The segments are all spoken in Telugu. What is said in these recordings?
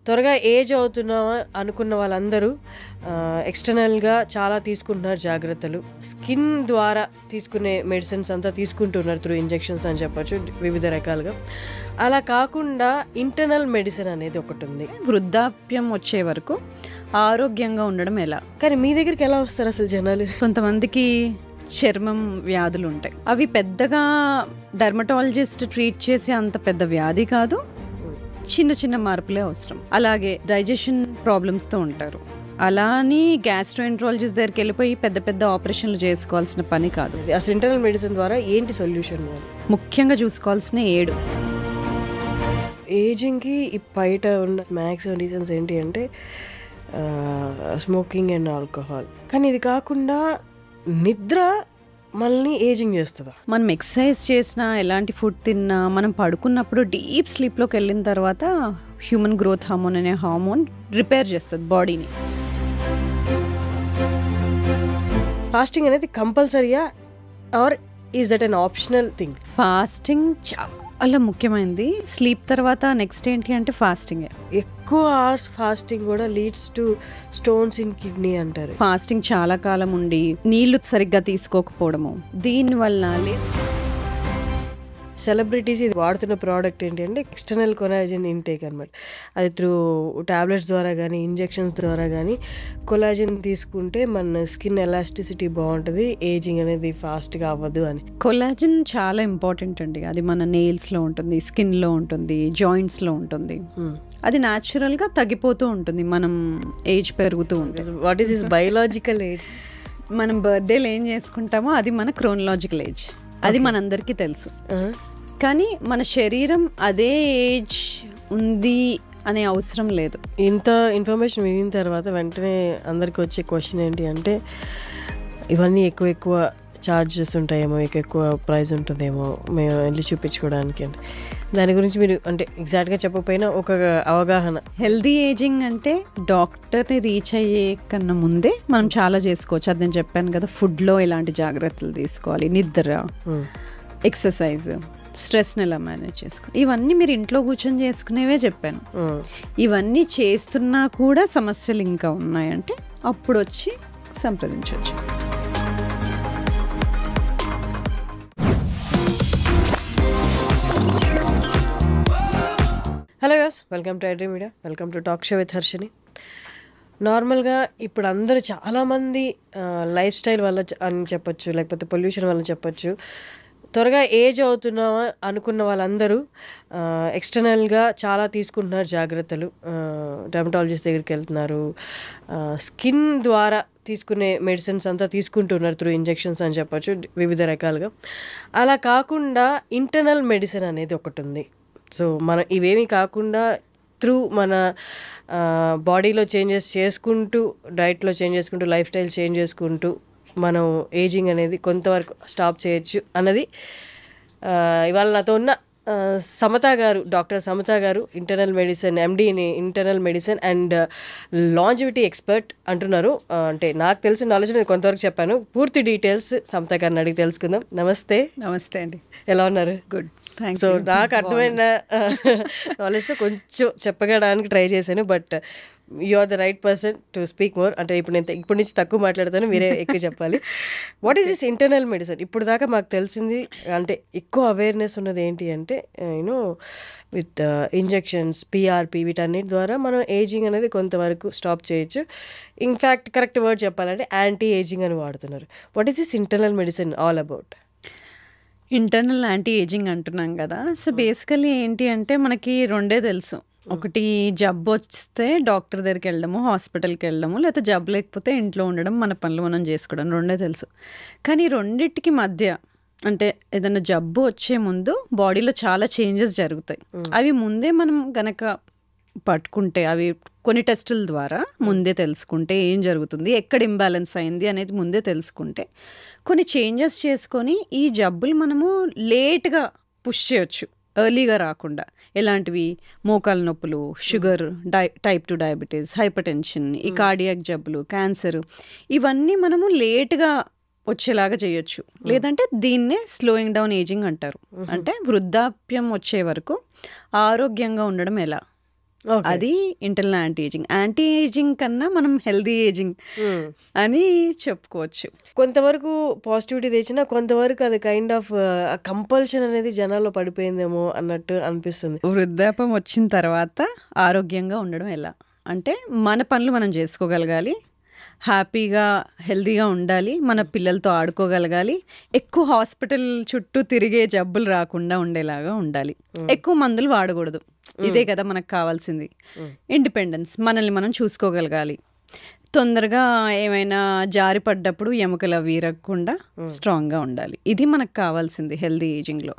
త్వరగా ఏజ్ అవుతున్నామా అనుకున్న వాళ్ళందరూ ఎక్స్టర్నల్గా చాలా తీసుకుంటున్నారు జాగ్రత్తలు. స్కిన్ ద్వారా తీసుకునే మెడిసిన్స్ అంతా తీసుకుంటున్నారు త్రూ ఇంజెక్షన్స్ అని చెప్పొచ్చు వివిధ రకాలుగా. అలా కాకుండా ఇంటర్నల్ మెడిసిన్ అనేది ఒకటి ఉంది. వృద్ధాప్యం వచ్చే వరకు ఆరోగ్యంగా ఉండడం ఎలా? కానీ మీ దగ్గరికి ఎలా వస్తారు అసలు జనాలు? కొంతమందికి చర్మం వ్యాధులు ఉంటాయి. అవి పెద్దగా డర్మటాలజిస్ట్ ట్రీట్ చేసే అంత పెద్ద వ్యాధి కాదు, చిన్న చిన్న మార్పులే అవసరం. అలాగే డైజెషన్ ప్రాబ్లమ్స్తో ఉంటారు. అలా అని గ్యాస్ట్రోఎంట్రాలజిస్ట్ దగ్గరికి వెళ్ళిపోయి పెద్ద పెద్ద ఆపరేషన్లు చేసుకోవాల్సిన పని కాదు. అసలు ఇంటర్నల్ మెడిసిన్ ద్వారా ఏంటి సొల్యూషన్? ముఖ్యంగా చూసుకోవాల్సిన 7 ఏజింగ్కి బయట ఉన్న మ్యాక్సిమం రీజన్స్ ఏంటి అంటే స్మోకింగ్ అండ్ ఆల్కహాల్. కానీ ఇది కాకుండా నిద్ర మనల్ని ఏజింగ్ చేస్తుందా? మనం ఎక్సర్సైజ్ చేసినా, ఎలాంటి ఫుడ్ తిన్నా, మనం పడుకున్నప్పుడు డీప్ స్లీప్లోకి వెళ్ళిన తర్వాత హ్యూమన్ గ్రోత్ హార్మోన్ అనే హార్మోన్ రిపేర్ చేస్తుంది బాడీని. ఫాస్టింగ్ అనేది కంపల్సరీయా or is that an optional thing? Fasting చాలా ముఖ్యమైనది. స్లీప్ తర్వాత నెక్స్ట్ ఏంటి అంటే ఫాస్టింగ్. ఎక్కువ అవర్స్ ఫాస్టింగ్ కూడా leads to stones in kidney అంటారు. ఫాస్టింగ్ చాలా కాలం ఉండి నీళ్లు సరిగ్గా తీసుకోకపోవడము, దీనివల్ల సెలబ్రిటీస్ ఇది వాడుతున్న ప్రోడక్ట్ ఏంటి అంటే ఎక్స్టర్నల్ కొలాజిన్ ఇంటేక్ అనమాట. అది త్రూ టాబ్లెట్స్ ద్వారా కానీ ఇంజెక్షన్స్ ద్వారా కానీ కొలాజిన్ తీసుకుంటే మన స్కిన్ ఎలాస్టిసిటీ బాగుంటుంది, ఏజింగ్ అనేది ఫాస్ట్గా అవ్వదు అని. కొలాజిన్ చాలా ఇంపార్టెంట్ అండి. అది మన నెయిల్స్లో ఉంటుంది, స్కిన్లో ఉంటుంది, జాయింట్స్లో ఉంటుంది. అది న్యాచురల్గా తగ్గిపోతూ ఉంటుంది మనం ఏజ్ పెరుగుతూ ఉంటుంది. What is this biological age? మనం బర్త్డేలు ఏం చేసుకుంటామో అది మన క్రోనలాజికల్ ఏజ్. అది మనందరికీ తెలుసు. కానీ మన శరీరం అదే ఏజ్ ఉంది అనే అవసరం లేదు. ఇంత ఇన్ఫర్మేషన్ వినిన తర్వాత వెంటనే అందరికి వచ్చే క్వశ్చన్ ఏంటి అంటే ఇవన్నీ ఎక్కువ ఛార్జెస్ ఉంటాయేమో, ఎక్కువ ప్రైస్ ఉంటుందేమో మేము వెళ్ళి చూపించుకోవడానికి అంటే దాని గురించి మీరు అంటే ఎగ్జాక్ట్గా చెప్పకపోయినా ఒక అవగాహన. హెల్దీ ఏజింగ్ అంటే డాక్టర్ని రీచ్ అయ్యే కన్నా ముందే మనం చాలా చేసుకోవచ్చు. అది నేను చెప్పాను కదా, ఫుడ్లో ఎలాంటి జాగ్రత్తలు తీసుకోవాలి, నిద్ర, ఎక్సర్సైజ్, స్ట్రెస్ని ఎలా మేనేజ్ చేసుకోవాలి, ఇవన్నీ మీరు ఇంట్లో కూర్చొని చేసుకునేవే చెప్పాను. ఇవన్నీ చేస్తున్నా కూడా సమస్యలు ఇంకా ఉన్నాయంటే అప్పుడు వచ్చి సంప్రదించవచ్చు. Hello guys, welcome to iDream media, welcome to talk show with Harshini. నార్మల్గా ఇప్పుడు అందరూ చాలామంది లైఫ్ స్టైల్ వల్ల అని చెప్పొచ్చు, లేకపోతే పొల్యూషన్ వల్ల చెప్పొచ్చు, త్వరగా ఏజ్ అవుతున్నామా అనుకున్న వాళ్ళందరూ ఎక్స్టర్నల్గా చాలా తీసుకుంటున్నారు జాగ్రత్తలు. డర్మటాలజిస్ట్ దగ్గరికి వెళ్తున్నారు, స్కిన్ ద్వారా తీసుకునే మెడిసిన్స్ అంతా తీసుకుంటున్నారు త్రూ ఇంజెక్షన్స్ అని చెప్పొచ్చు వివిధ రకాలుగా. అలా కాకుండా ఇంటర్నల్ మెడిసిన్ అనేది ఒకటి ఉంది. సో మనం ఇవేమీ కాకుండా త్రూ మన బాడీలో చేంజెస్ చేసుకుంటూ, డైట్లో చేంజ్ చేసుకుంటూ, లైఫ్ స్టైల్ చేంజ్ చేసుకుంటూ మనం ఏజింగ్ అనేది కొంతవరకు స్టాప్ చేయొచ్చు అన్నది ఇవాళ నాతో ఉన్న సమత గారు, డాక్టర్ సమత గారు, internal medicine MD in internal medicine and longevity expert అంటున్నారు. అంటే నాకు తెలిసిన నాలెడ్జ్ నేను కొంతవరకు చెప్పాను. పూర్తి డీటెయిల్స్ సమత గారిని అడిగి తెలుసుకుందాం. నమస్తే. నమస్తే అండి, ఎలా ఉన్నారు? గుడ్. సో నాకు అర్థమైన నాలెడ్జ్తో కొంచెం చెప్పగడానికి ట్రై చేశాను, but you are the right person to speak more. అంటే ఇప్పుడు నేను ఇప్పటి నుంచి తక్కువ మాట్లాడతాను, మీరే ఎక్కువ చెప్పాలి. What is this internal medicine? ఇప్పుడు దాకా మాకు తెలిసింది అంటే ఎక్కువ అవేర్నెస్ ఉన్నది ఏంటి అంటే యూనో విత్ ఇంజెక్షన్స్, పిఆర్పి, వీటన్నిటి ద్వారా మనం ఏజింగ్ అనేది కొంతవరకు స్టాప్ చేయొచ్చు. ఇన్ఫ్యాక్ట్ కరెక్ట్ వర్డ్ చెప్పాలంటే యాంటీ ఏజింగ్ అని వాడుతున్నారు. What is this internal medicine all about? Internal anti ageing అంటున్నాం కదా. సో బేసికలీ ఏంటి అంటే మనకి రెండే తెలుసు. ఒకటి జబ్బు వస్తే డాక్టర్ దగ్గరికి వెళ్ళడము, హాస్పిటల్కి వెళ్ళడము, లేకపోతే జబ్బు లేకపోతే ఇంట్లో ఉండడం, మన పనులు మనం చేసుకోవడం, రెండే తెలుసు. కానీ రెండింటికి మధ్య అంటే ఏదైనా జబ్బు వచ్చే ముందు బాడీలో చాలా చేంజెస్ జరుగుతాయి. అవి ముందే మనం గనక పట్టుకుంటే, అవి కొన్ని టెస్టుల ద్వారా ముందే తెలుసుకుంటే ఏం జరుగుతుంది, ఎక్కడ ఇంబ్యాలెన్స్ అయింది అనేది ముందే తెలుసుకుంటే కొన్ని చేంజెస్ చేసుకొని ఈ జబ్బులు మనము లేట్గా పుష్ చేయొచ్చు, ఎర్లీగా రాకుండా. ఎలాంటివి? మోకాల నొప్పులు, sugar, type 2 diabetes, hyper tension, ఈ కార్డియాక్ జబ్బులు, క్యాన్సర్, ఇవన్నీ మనము లేట్గా వచ్చేలాగా చేయొచ్చు. లేదంటే దీన్నే స్లోయింగ్ డౌన్ ఏజింగ్ అంటారు. అంటే వృద్ధాప్యం వచ్చే వరకు ఆరోగ్యంగా ఉండడం ఎలా, ఓకే. అది ఇంటర్నల్ యాంటీ ఏజింగ్ కన్నా మనం హెల్దీ ఏజింగ్ అని చెప్పుకోవచ్చు. కొంతవరకు పాజిటివిటీ తెచ్చినా కొంతవరకు అది కైండ్ ఆఫ్ కంపల్షన్ అనేది జనాల్లో పడిపోయిందేమో అన్నట్టు అనిపిస్తుంది. వృద్ధాప్యం వచ్చిన తర్వాత ఆరోగ్యంగా ఉండడం ఎలా అంటే మన పనులు మనం చేసుకోగలగాలి, హ్యాపీగా హెల్తీగా ఉండాలి, మన పిల్లలతో ఆడుకోగలగాలి, ఎక్కువ హాస్పిటల్ చుట్టూ తిరిగే జబ్బులు రాకుండా ఉండేలాగా ఉండాలి, ఎక్కువ మందులు వాడకూడదు. ఇదే కదా మనకు కావాల్సింది. ఇండిపెండెన్స్, మనల్ని మనం చూసుకోగలగాలి, తొందరగా ఏమైనా జారి పడ్డప్పుడు ఎముకలు వీరకుండా స్ట్రాంగ్గా ఉండాలి. ఇది మనకు కావాల్సింది హెల్దీ ఏజింగ్లో.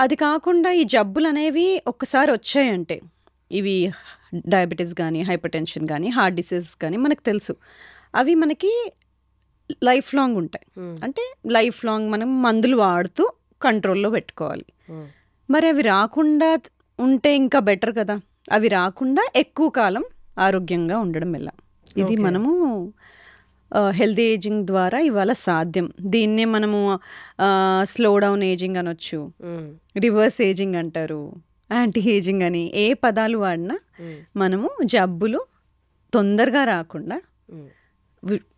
అది కాకుండా ఈ జబ్బులు అనేవి ఒక్కసారి వచ్చాయంటే, ఇవి డయాబెటీస్ కానీ, హైపర్ టెన్షన్ కానీ, హార్ట్ డిసీజ్ కానీ మనకు తెలుసు, అవి మనకి లైఫ్ లాంగ్ ఉంటాయి. అంటే లైఫ్ లాంగ్ మనం మందులు వాడుతూ కంట్రోల్లో పెట్టుకోవాలి. మరి అవి రాకుండా ఉంటే ఇంకా బెటర్ కదా. అవి రాకుండా ఎక్కువ కాలం ఆరోగ్యంగా ఉండడం ఎలా, ఇది మనము హెల్దీ ఏజింగ్ ద్వారా ఇవాళ సాధ్యం. దీన్నే మనము స్లో డౌన్ ఏజింగ్ అనొచ్చు, రివర్స్ ఏజింగ్ అంటారు, యాంటీ ఏజింగ్ అని. ఏ పదాలు వాడినా మనము జబ్బులు తొందరగా రాకుండా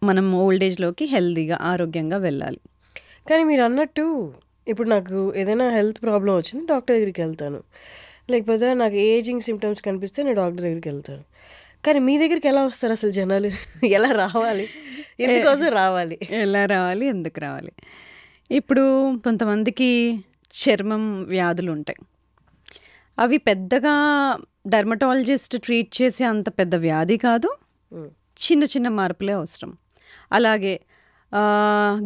మనం ఓల్డ్ ఏజ్లోకి హెల్దీగా ఆరోగ్యంగా వెళ్ళాలి. కానీ మీరు అన్నట్టు ఇప్పుడు నాకు ఏదైనా హెల్త్ ప్రాబ్లం వచ్చింది, డాక్టర్ దగ్గరికి వెళ్తాను, లేకపోతే నాకు ఏజింగ్ సిమ్టమ్స్ కనిపిస్తే నేను డాక్టర్ దగ్గరికి వెళ్తాను. కానీ మీ దగ్గరికి ఎలా వస్తారు అసలు జనాలు? ఎలా రావాలి, ఎందుకోసం రావాలి, ఎలా రావాలి, ఎందుకు రావాలి? ఇప్పుడు కొంతమందికి చర్మం వ్యాధులు ఉంటాయి, అవి పెద్దగా డర్మటాలజిస్ట్ ట్రీట్ చేసే అంత పెద్ద వ్యాధి కాదు, చిన్న చిన్న మార్పులే అవసరం. అలాగే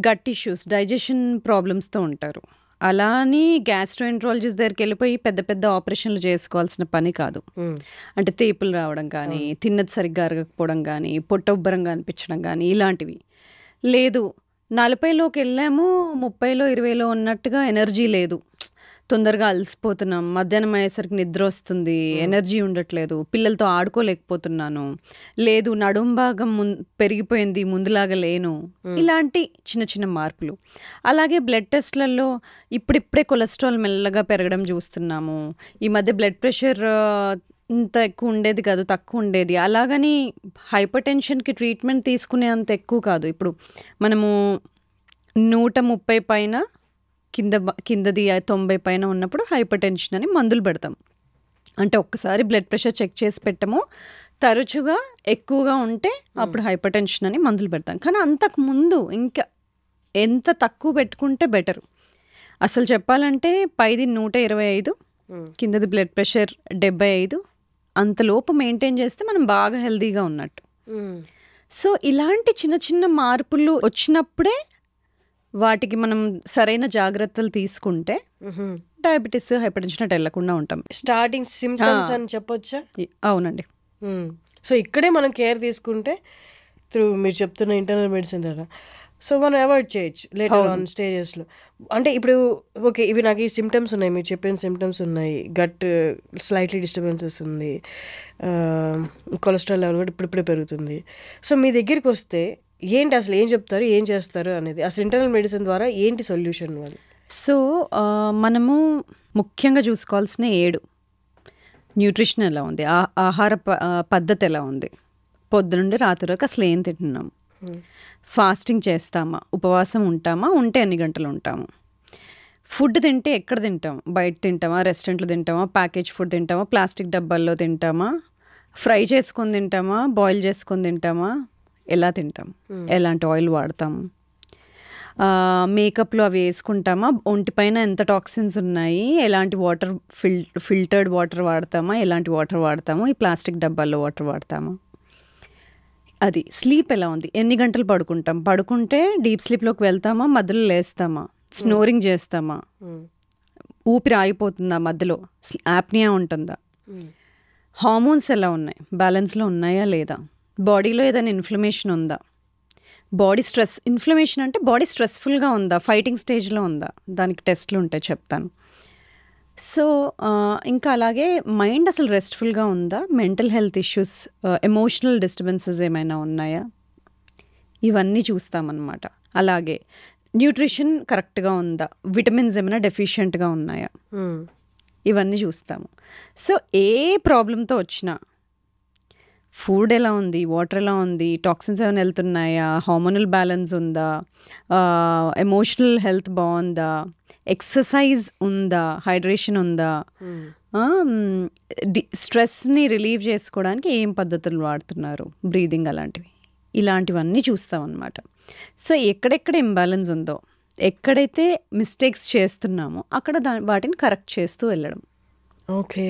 గట్ ఇష్యూస్, డైజెషన్ ప్రాబ్లమ్స్తో ఉంటారు, అలా అని గ్యాస్ట్రోఎంట్రాలజిస్ట్ దగ్గరికి వెళ్ళిపోయి పెద్ద పెద్ద ఆపరేషన్లు చేసుకోవాల్సిన పని కాదు. అంటే తేపులు రావడం కానీ, తిన్నది సరిగ్గా అరగకపోవడం కానీ, పొట్ట ఉబ్బరంగా అనిపించడం కానీ, ఇలాంటివి. లేదు 40లోకి వెళ్ళాము, 30లో 20లో ఉన్నట్టుగా ఎనర్జీ లేదు, తొందరగా అలసిపోతున్నాం, మధ్యాహ్నం అయ్యేసరికి నిద్ర వస్తుంది, ఎనర్జీ ఉండట్లేదు, పిల్లలతో ఆడుకోలేకపోతున్నాను, లేదు నడుం భాగం పెరిగిపోయింది, ముందులాగా లేను, ఇలాంటి చిన్న చిన్న మార్పులు. అలాగే బ్లడ్ టెస్ట్లలో ఇప్పుడిప్పుడే కొలెస్ట్రాల్ మెల్లగా పెరగడం చూస్తున్నాము. ఈ మధ్య బ్లడ్ ప్రెషర్ ఇంత ఎక్కువ ఉండేది కాదు, తక్కువ ఉండేది. అలాగని హైపర్ టెన్షన్కి ట్రీట్మెంట్ తీసుకునే అంత ఎక్కువ కాదు. ఇప్పుడు మనము 130 పైన కిందది 90 పైన ఉన్నప్పుడు హైపర్ టెన్షన్ అని మందులు పెడతాం. అంటే ఒక్కసారి బ్లడ్ ప్రెషర్ చెక్ చేసి పెట్టము, తరచుగా ఎక్కువగా ఉంటే అప్పుడు హైపర్ టెన్షన్ అని మందులు పెడతాం. కానీ అంతకు ముందు ఇంకా ఎంత తక్కువ పెట్టుకుంటే బెటరు. అసలు చెప్పాలంటే పైది 125, కిందది బ్లడ్ ప్రెషర్ 75, అంతలోపు మెయింటైన్ చేస్తే మనం బాగా హెల్తీగా ఉన్నట్టు. సో ఇలాంటి చిన్న చిన్న మార్పులు వచ్చినప్పుడే వాటికి మనం సరైన జాగ్రత్తలు తీసుకుంటే డయాబెటీస్, హైపర్ టెన్షన్ అటు వెళ్లకుండా ఉంటాం. స్టార్టింగ్ సిమ్టమ్స్ అని చెప్పొచ్చా? అవునండి. సో ఇక్కడే మనం కేర్ తీసుకుంటే త్రూ మీరు చెప్తున్న ఇంటర్నల్ మెడిసిన్ ద్వారా సో మనం అవాయిడ్ చేయొచ్చు లేటర్ ఆన్ స్టేజెస్లో. అంటే ఇప్పుడు ఓకే, ఇవి నాకు ఈ సిమ్టమ్స్ ఉన్నాయి, మీరు చెప్పిన సిమ్టమ్స్ ఉన్నాయి, గట్ స్లైట్లీ డిస్టర్బెన్సెస్ ఉంది, కొలెస్ట్రాల్ లెవెల్ కూడా ఇప్పుడిప్పుడే పెరుగుతుంది. సో మీ దగ్గరికి వస్తే ఏంటి అసలు ఏం చెప్తారు, ఏం చేస్తారు అనేది, అసలు ఇంటర్నల్ మెడిసిన్ ద్వారా ఏంటి సొల్యూషన్ వాళ్ళు? సో మనము ముఖ్యంగా చూసుకోవాల్సిన 7 న్యూట్రిషన్ ఎలా ఉంది, ఆహార పద్ధతి ఎలా ఉంది, పొద్దునుండి రాత్రి వరకు అసలు ఏం తింటున్నాం, ఫాస్టింగ్ చేస్తామా, ఉపవాసం ఉంటామా, ఉంటే ఎన్ని గంటలు ఉంటాము, ఫుడ్ తింటే ఎక్కడ తింటాం, బయట తింటామా, రెస్టారెంట్లో తింటామా, ప్యాకేజ్ ఫుడ్ తింటామా, ప్లాస్టిక్ డబ్బాల్లో తింటామా, ఫ్రై చేసుకొని తింటామా, బాయిల్ చేసుకొని తింటామా, ఎలా తింటాం, ఎలాంటి ఆయిల్ వాడతాము, మేకప్లో అవి వేసుకుంటామా, ఒంటిపైన ఎంత టాక్సిన్స్ ఉన్నాయి, ఎలాంటి వాటర్ ఫిల్టర్డ్ వాటర్ వాడతామా, ఎలాంటి వాటర్ వాడతాము, ఈ ప్లాస్టిక్ డబ్బాల్లో వాటర్ వాడతామా, అది స్లీప్ ఎలా ఉంది, ఎన్ని గంటలు పడుకుంటాం, పడుకుంటే డీప్ స్లీప్లోకి వెళ్తామా, మధ్యలో లేస్తామా, స్నోరింగ్ చేస్తామా, ఊపిరి ఆగిపోతుందా మధ్యలో, యాప్నియా ఉంటుందా, హార్మోన్స్ ఎలా ఉన్నాయి, బ్యాలెన్స్లో ఉన్నాయా లేదా, బాడీలో ఏదైనా ఇన్ఫ్లమేషన్ ఉందా, బాడీ స్ట్రెస్, ఇన్ఫ్లమేషన్ అంటే బాడీ స్ట్రెస్ఫుల్గా ఉందా, ఫైటింగ్ స్టేజ్లో ఉందా, దానికి టెస్ట్లు ఉంటాయి చెప్తాను. సో ఇంకా అలాగే మైండ్ అసలు రెస్ట్ఫుల్గా ఉందా, mental health issues, emotional disturbances ఏమైనా ఉన్నాయా, ఇవన్నీ చూస్తామన్నమాట. అలాగే న్యూట్రిషన్ కరెక్ట్గా ఉందా, విటమిన్స్ ఏమైనా డెఫిషియెంట్గా ఉన్నాయా, ఇవన్నీ చూస్తాము. సో ఏ ప్రాబ్లంతో వచ్చినా ఫుడ్ ఎలా ఉంది, వాటర్ ఎలా ఉంది, టాక్సిన్స్ ఏమైనా వెళ్తున్నాయా, హార్మోనల్ బ్యాలెన్స్ ఉందా, ఎమోషనల్ హెల్త్ బాగుందా, ఎక్సర్సైజ్ ఉందా, హైడ్రేషన్ ఉందా, స్ట్రెస్ని రిలీవ్ చేసుకోవడానికి ఏం పద్ధతులు వాడుతున్నారు, బ్రీదింగ్ అలాంటివి, ఇలాంటివన్నీ చూస్తాం అన్నమాట. సో ఎక్కడెక్కడ ఇంబ్యాలెన్స్ ఉందో, ఎక్కడైతే మిస్టేక్స్ చేస్తున్నామో అక్కడ వాటిని కరెక్ట్ చేస్తూ వెళ్ళడం. ఓకే.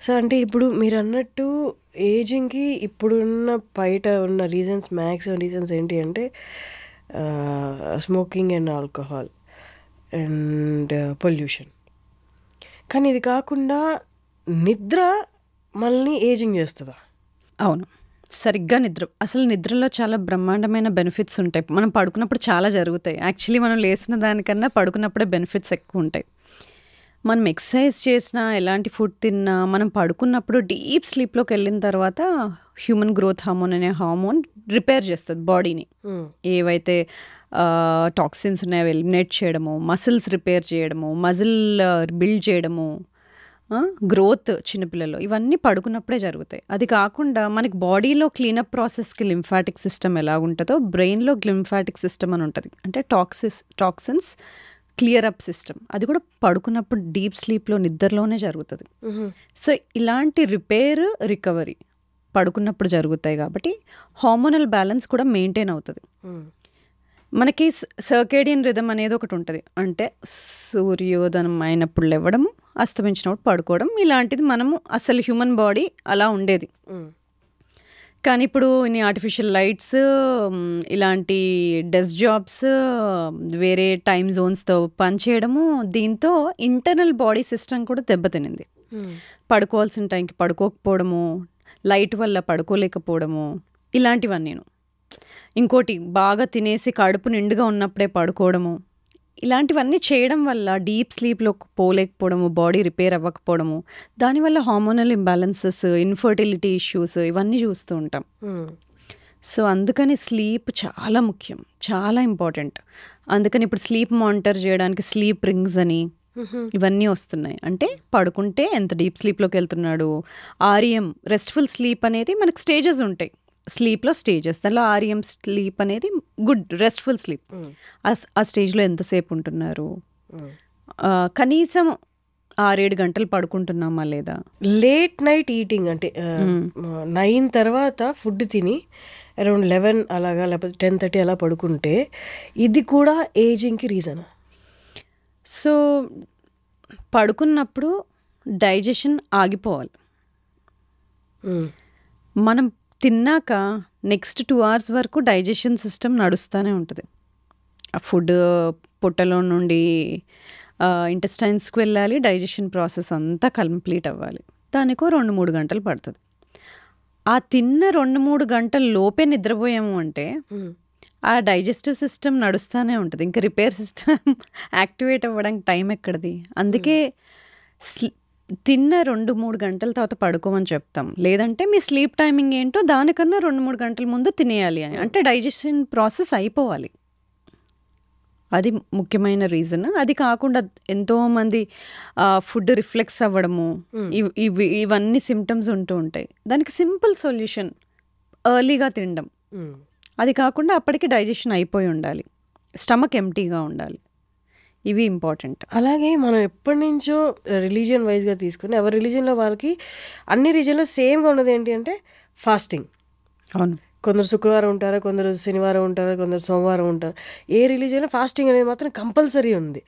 సో అంటే ఇప్పుడు మీరు అన్నట్టు ఏజింగ్కి ఇప్పుడున్న బయట ఉన్న రీజన్స్, మ్యాక్సిమం రీజన్స్ ఏంటి అంటే smoking and alcohol and pollution. కానీ ఇది కాకుండా నిద్ర మనల్ని ఏజింగ్ చేస్తుందా? అవును, సరిగ్గా నిద్ర. అసలు నిద్రలో చాలా బ్రహ్మాండమైన బెనిఫిట్స్ ఉంటాయి. మనం పడుకున్నప్పుడు చాలా జరుగుతాయి. యాక్చువల్లీ మనం లేచిన దానికన్నా పడుకున్నప్పుడే బెనిఫిట్స్ ఎక్కువ ఉంటాయి. మనం ఎక్సర్సైజ్ చేసినా, ఎలాంటి ఫుడ్ తిన్నా, మనం పడుకున్నప్పుడు డీప్ స్లీప్లోకి వెళ్ళిన తర్వాత హ్యూమన్ గ్రోత్ హార్మోన్ అనే హార్మోన్ రిపేర్ చేస్తుంది బాడీని. ఏవైతే టాక్సిన్స్ ఉన్నాయో ఎలిమినేట్ చేయడము, మసిల్స్ రిపేర్ చేయడము, మజిల్ బిల్డ్ చేయడము, గ్రోత్ చిన్నపిల్లలు, ఇవన్నీ పడుకున్నప్పుడే జరుగుతాయి. అది కాకుండా మనకి బాడీలో క్లీనప్ ప్రాసెస్కి లింఫాటిక్ సిస్టమ్ ఎలా ఉంటుందో బ్రెయిన్లో లింఫాటిక్ సిస్టమ్ అని ఉంటుంది. అంటే టాక్సిన్స్ క్లియర్ అప్ సిస్టమ్, అది కూడా పడుకున్నప్పుడు డీప్ స్లీప్లో నిద్రలోనే జరుగుతుంది. సో ఇలాంటి రిపేర్, రికవరీ పడుకున్నప్పుడు జరుగుతాయి కాబట్టి హార్మోనల్ బ్యాలెన్స్ కూడా మెయింటైన్ అవుతుంది. మనకి సర్కేడియన్ రిథమ్ అనేది ఒకటి ఉంటుంది. అంటే సూర్యోదయం అయినప్పుడు లేవడము, అస్తమించినప్పుడు పడుకోవడం, ఇలాంటిది మనము అసలు హ్యూమన్ బాడీ అలా ఉండేది. కానీ ఇప్పుడు ఇన్ని ఆర్టిఫిషియల్ లైట్స్, ఇలాంటి డెస్క్ జాబ్స్, వేరే టైమ్ జోన్స్తో పనిచేయడము, దీంతో ఇంటర్నల్ బాడీ సిస్టమ్ కూడా దెబ్బతినింది. పడుకోవాల్సిన టైంకి పడుకోకపోవడము, లైట్ వల్ల పడుకోలేకపోవడము, ఇలాంటివన్నీ. ఇంకోటి, బాగా తినేసి కడుపు నిండుగా ఉన్నప్పుడే పడుకోవడము, ఇలాంటివన్నీ చేయడం వల్ల డీప్ స్లీప్లో పోలేకపోవడము, బాడీ రిపేర్ అవ్వకపోవడము, దానివల్ల హార్మోనల్ ఇంబ్యాలెన్సెస్, ఇన్ఫర్టిలిటీ ఇష్యూస్, ఇవన్నీ చూస్తూ ఉంటాం. సో అందుకని స్లీప్ చాలా ముఖ్యం, చాలా ఇంపార్టెంట్. అందుకని ఇప్పుడు స్లీప్ మానిటర్ చేయడానికి స్లీప్ రింగ్స్ అని ఇవన్నీ వస్తున్నాయి. అంటే పడుకుంటే ఎంత డీప్ స్లీప్లోకి వెళ్తున్నాడు, ఆర్ఎం రెస్ట్ఫుల్ స్లీప్ అనేది మనకు స్టేజెస్ ఉంటాయి. స్లీప్లో స్టేజెస్, దానిలో ఆర్ఎం స్లీప్ అనేది గుడ్ రెస్ట్ఫుల్ స్లీప్. ఆ స్టేజ్లో ఎంతసేపు ఉంటున్నారు, కనీసం 6-7 గంటలు పడుకుంటున్నామా లేదా. లేట్ నైట్ ఈటింగ్ అంటే 9 తర్వాత ఫుడ్ తిని అరౌండ్ 11 అలాగా, లేకపోతే 10:30 అలా పడుకుంటే ఇది కూడా ఏజింగ్కి రీజనా? సో పడుకున్నప్పుడు డైజెషన్ ఆగిపోవాలి. మనం తిన్నాక నెక్స్ట్ 2 hours వరకు డైజెషన్ సిస్టమ్ నడుస్తూనే ఉంటుంది. ఆ ఫుడ్ పొట్టలో నుండి ఇంటెస్టైన్స్కి వెళ్ళాలి, డైజెషన్ ప్రాసెస్ అంతా కంప్లీట్ అవ్వాలి. దానికో 2-3 గంటలు పడుతుంది. ఆ తిన్న 2-3 గంటల లోపే నిద్రపోయాము అంటే ఆ డైజెస్టివ్ సిస్టమ్ నడుస్తూనే ఉంటుంది. ఇంకా రిపేర్ సిస్టమ్ యాక్టివేట్ అవ్వడానికి టైం ఎక్కడిది. అందుకే తిన్న 2-3 గంటల తర్వాత పడుకోమని చెప్తాం. లేదంటే మీ స్లీప్ టైమింగ్ ఏంటో దానికన్నా 2-3 గంటల ముందు తినేయాలి అని. అంటే డైజెషన్ ప్రాసెస్ అయిపోవాలి. అది ముఖ్యమైన రీజన్. అది కాకుండా ఎంతోమంది ఫుడ్ రిఫ్లెక్స్ అవ్వడము, ఇవన్నీ సిమ్టమ్స్ ఉంటూ ఉంటాయి. దానికి సింపుల్ సొల్యూషన్ ఎర్లీగా తినడం. అది కాకుండా అప్పటికి డైజెషన్ అయిపోయి ఉండాలి, స్టమక్ ఎంటీగా ఉండాలి. ఇవి ఇంపార్టెంట్. అలాగే మనం ఎప్పటి నుంచో రిలీజియన్ వైజ్గా తీసుకుని ఎవరి రిలీజియన్లో వాళ్ళకి అన్ని రిలీజియన్లో సేమ్గా ఉన్నది ఏంటి అంటే ఫాస్టింగ్. అవును, కొందరు శుక్రవారం ఉంటారు, కొందరు శనివారం ఉంటారు, కొందరు సోమవారం ఉంటారు. ఏ రిలీజియన్లో ఫాస్టింగ్ అనేది మాత్రం కంపల్సరీ ఉంది.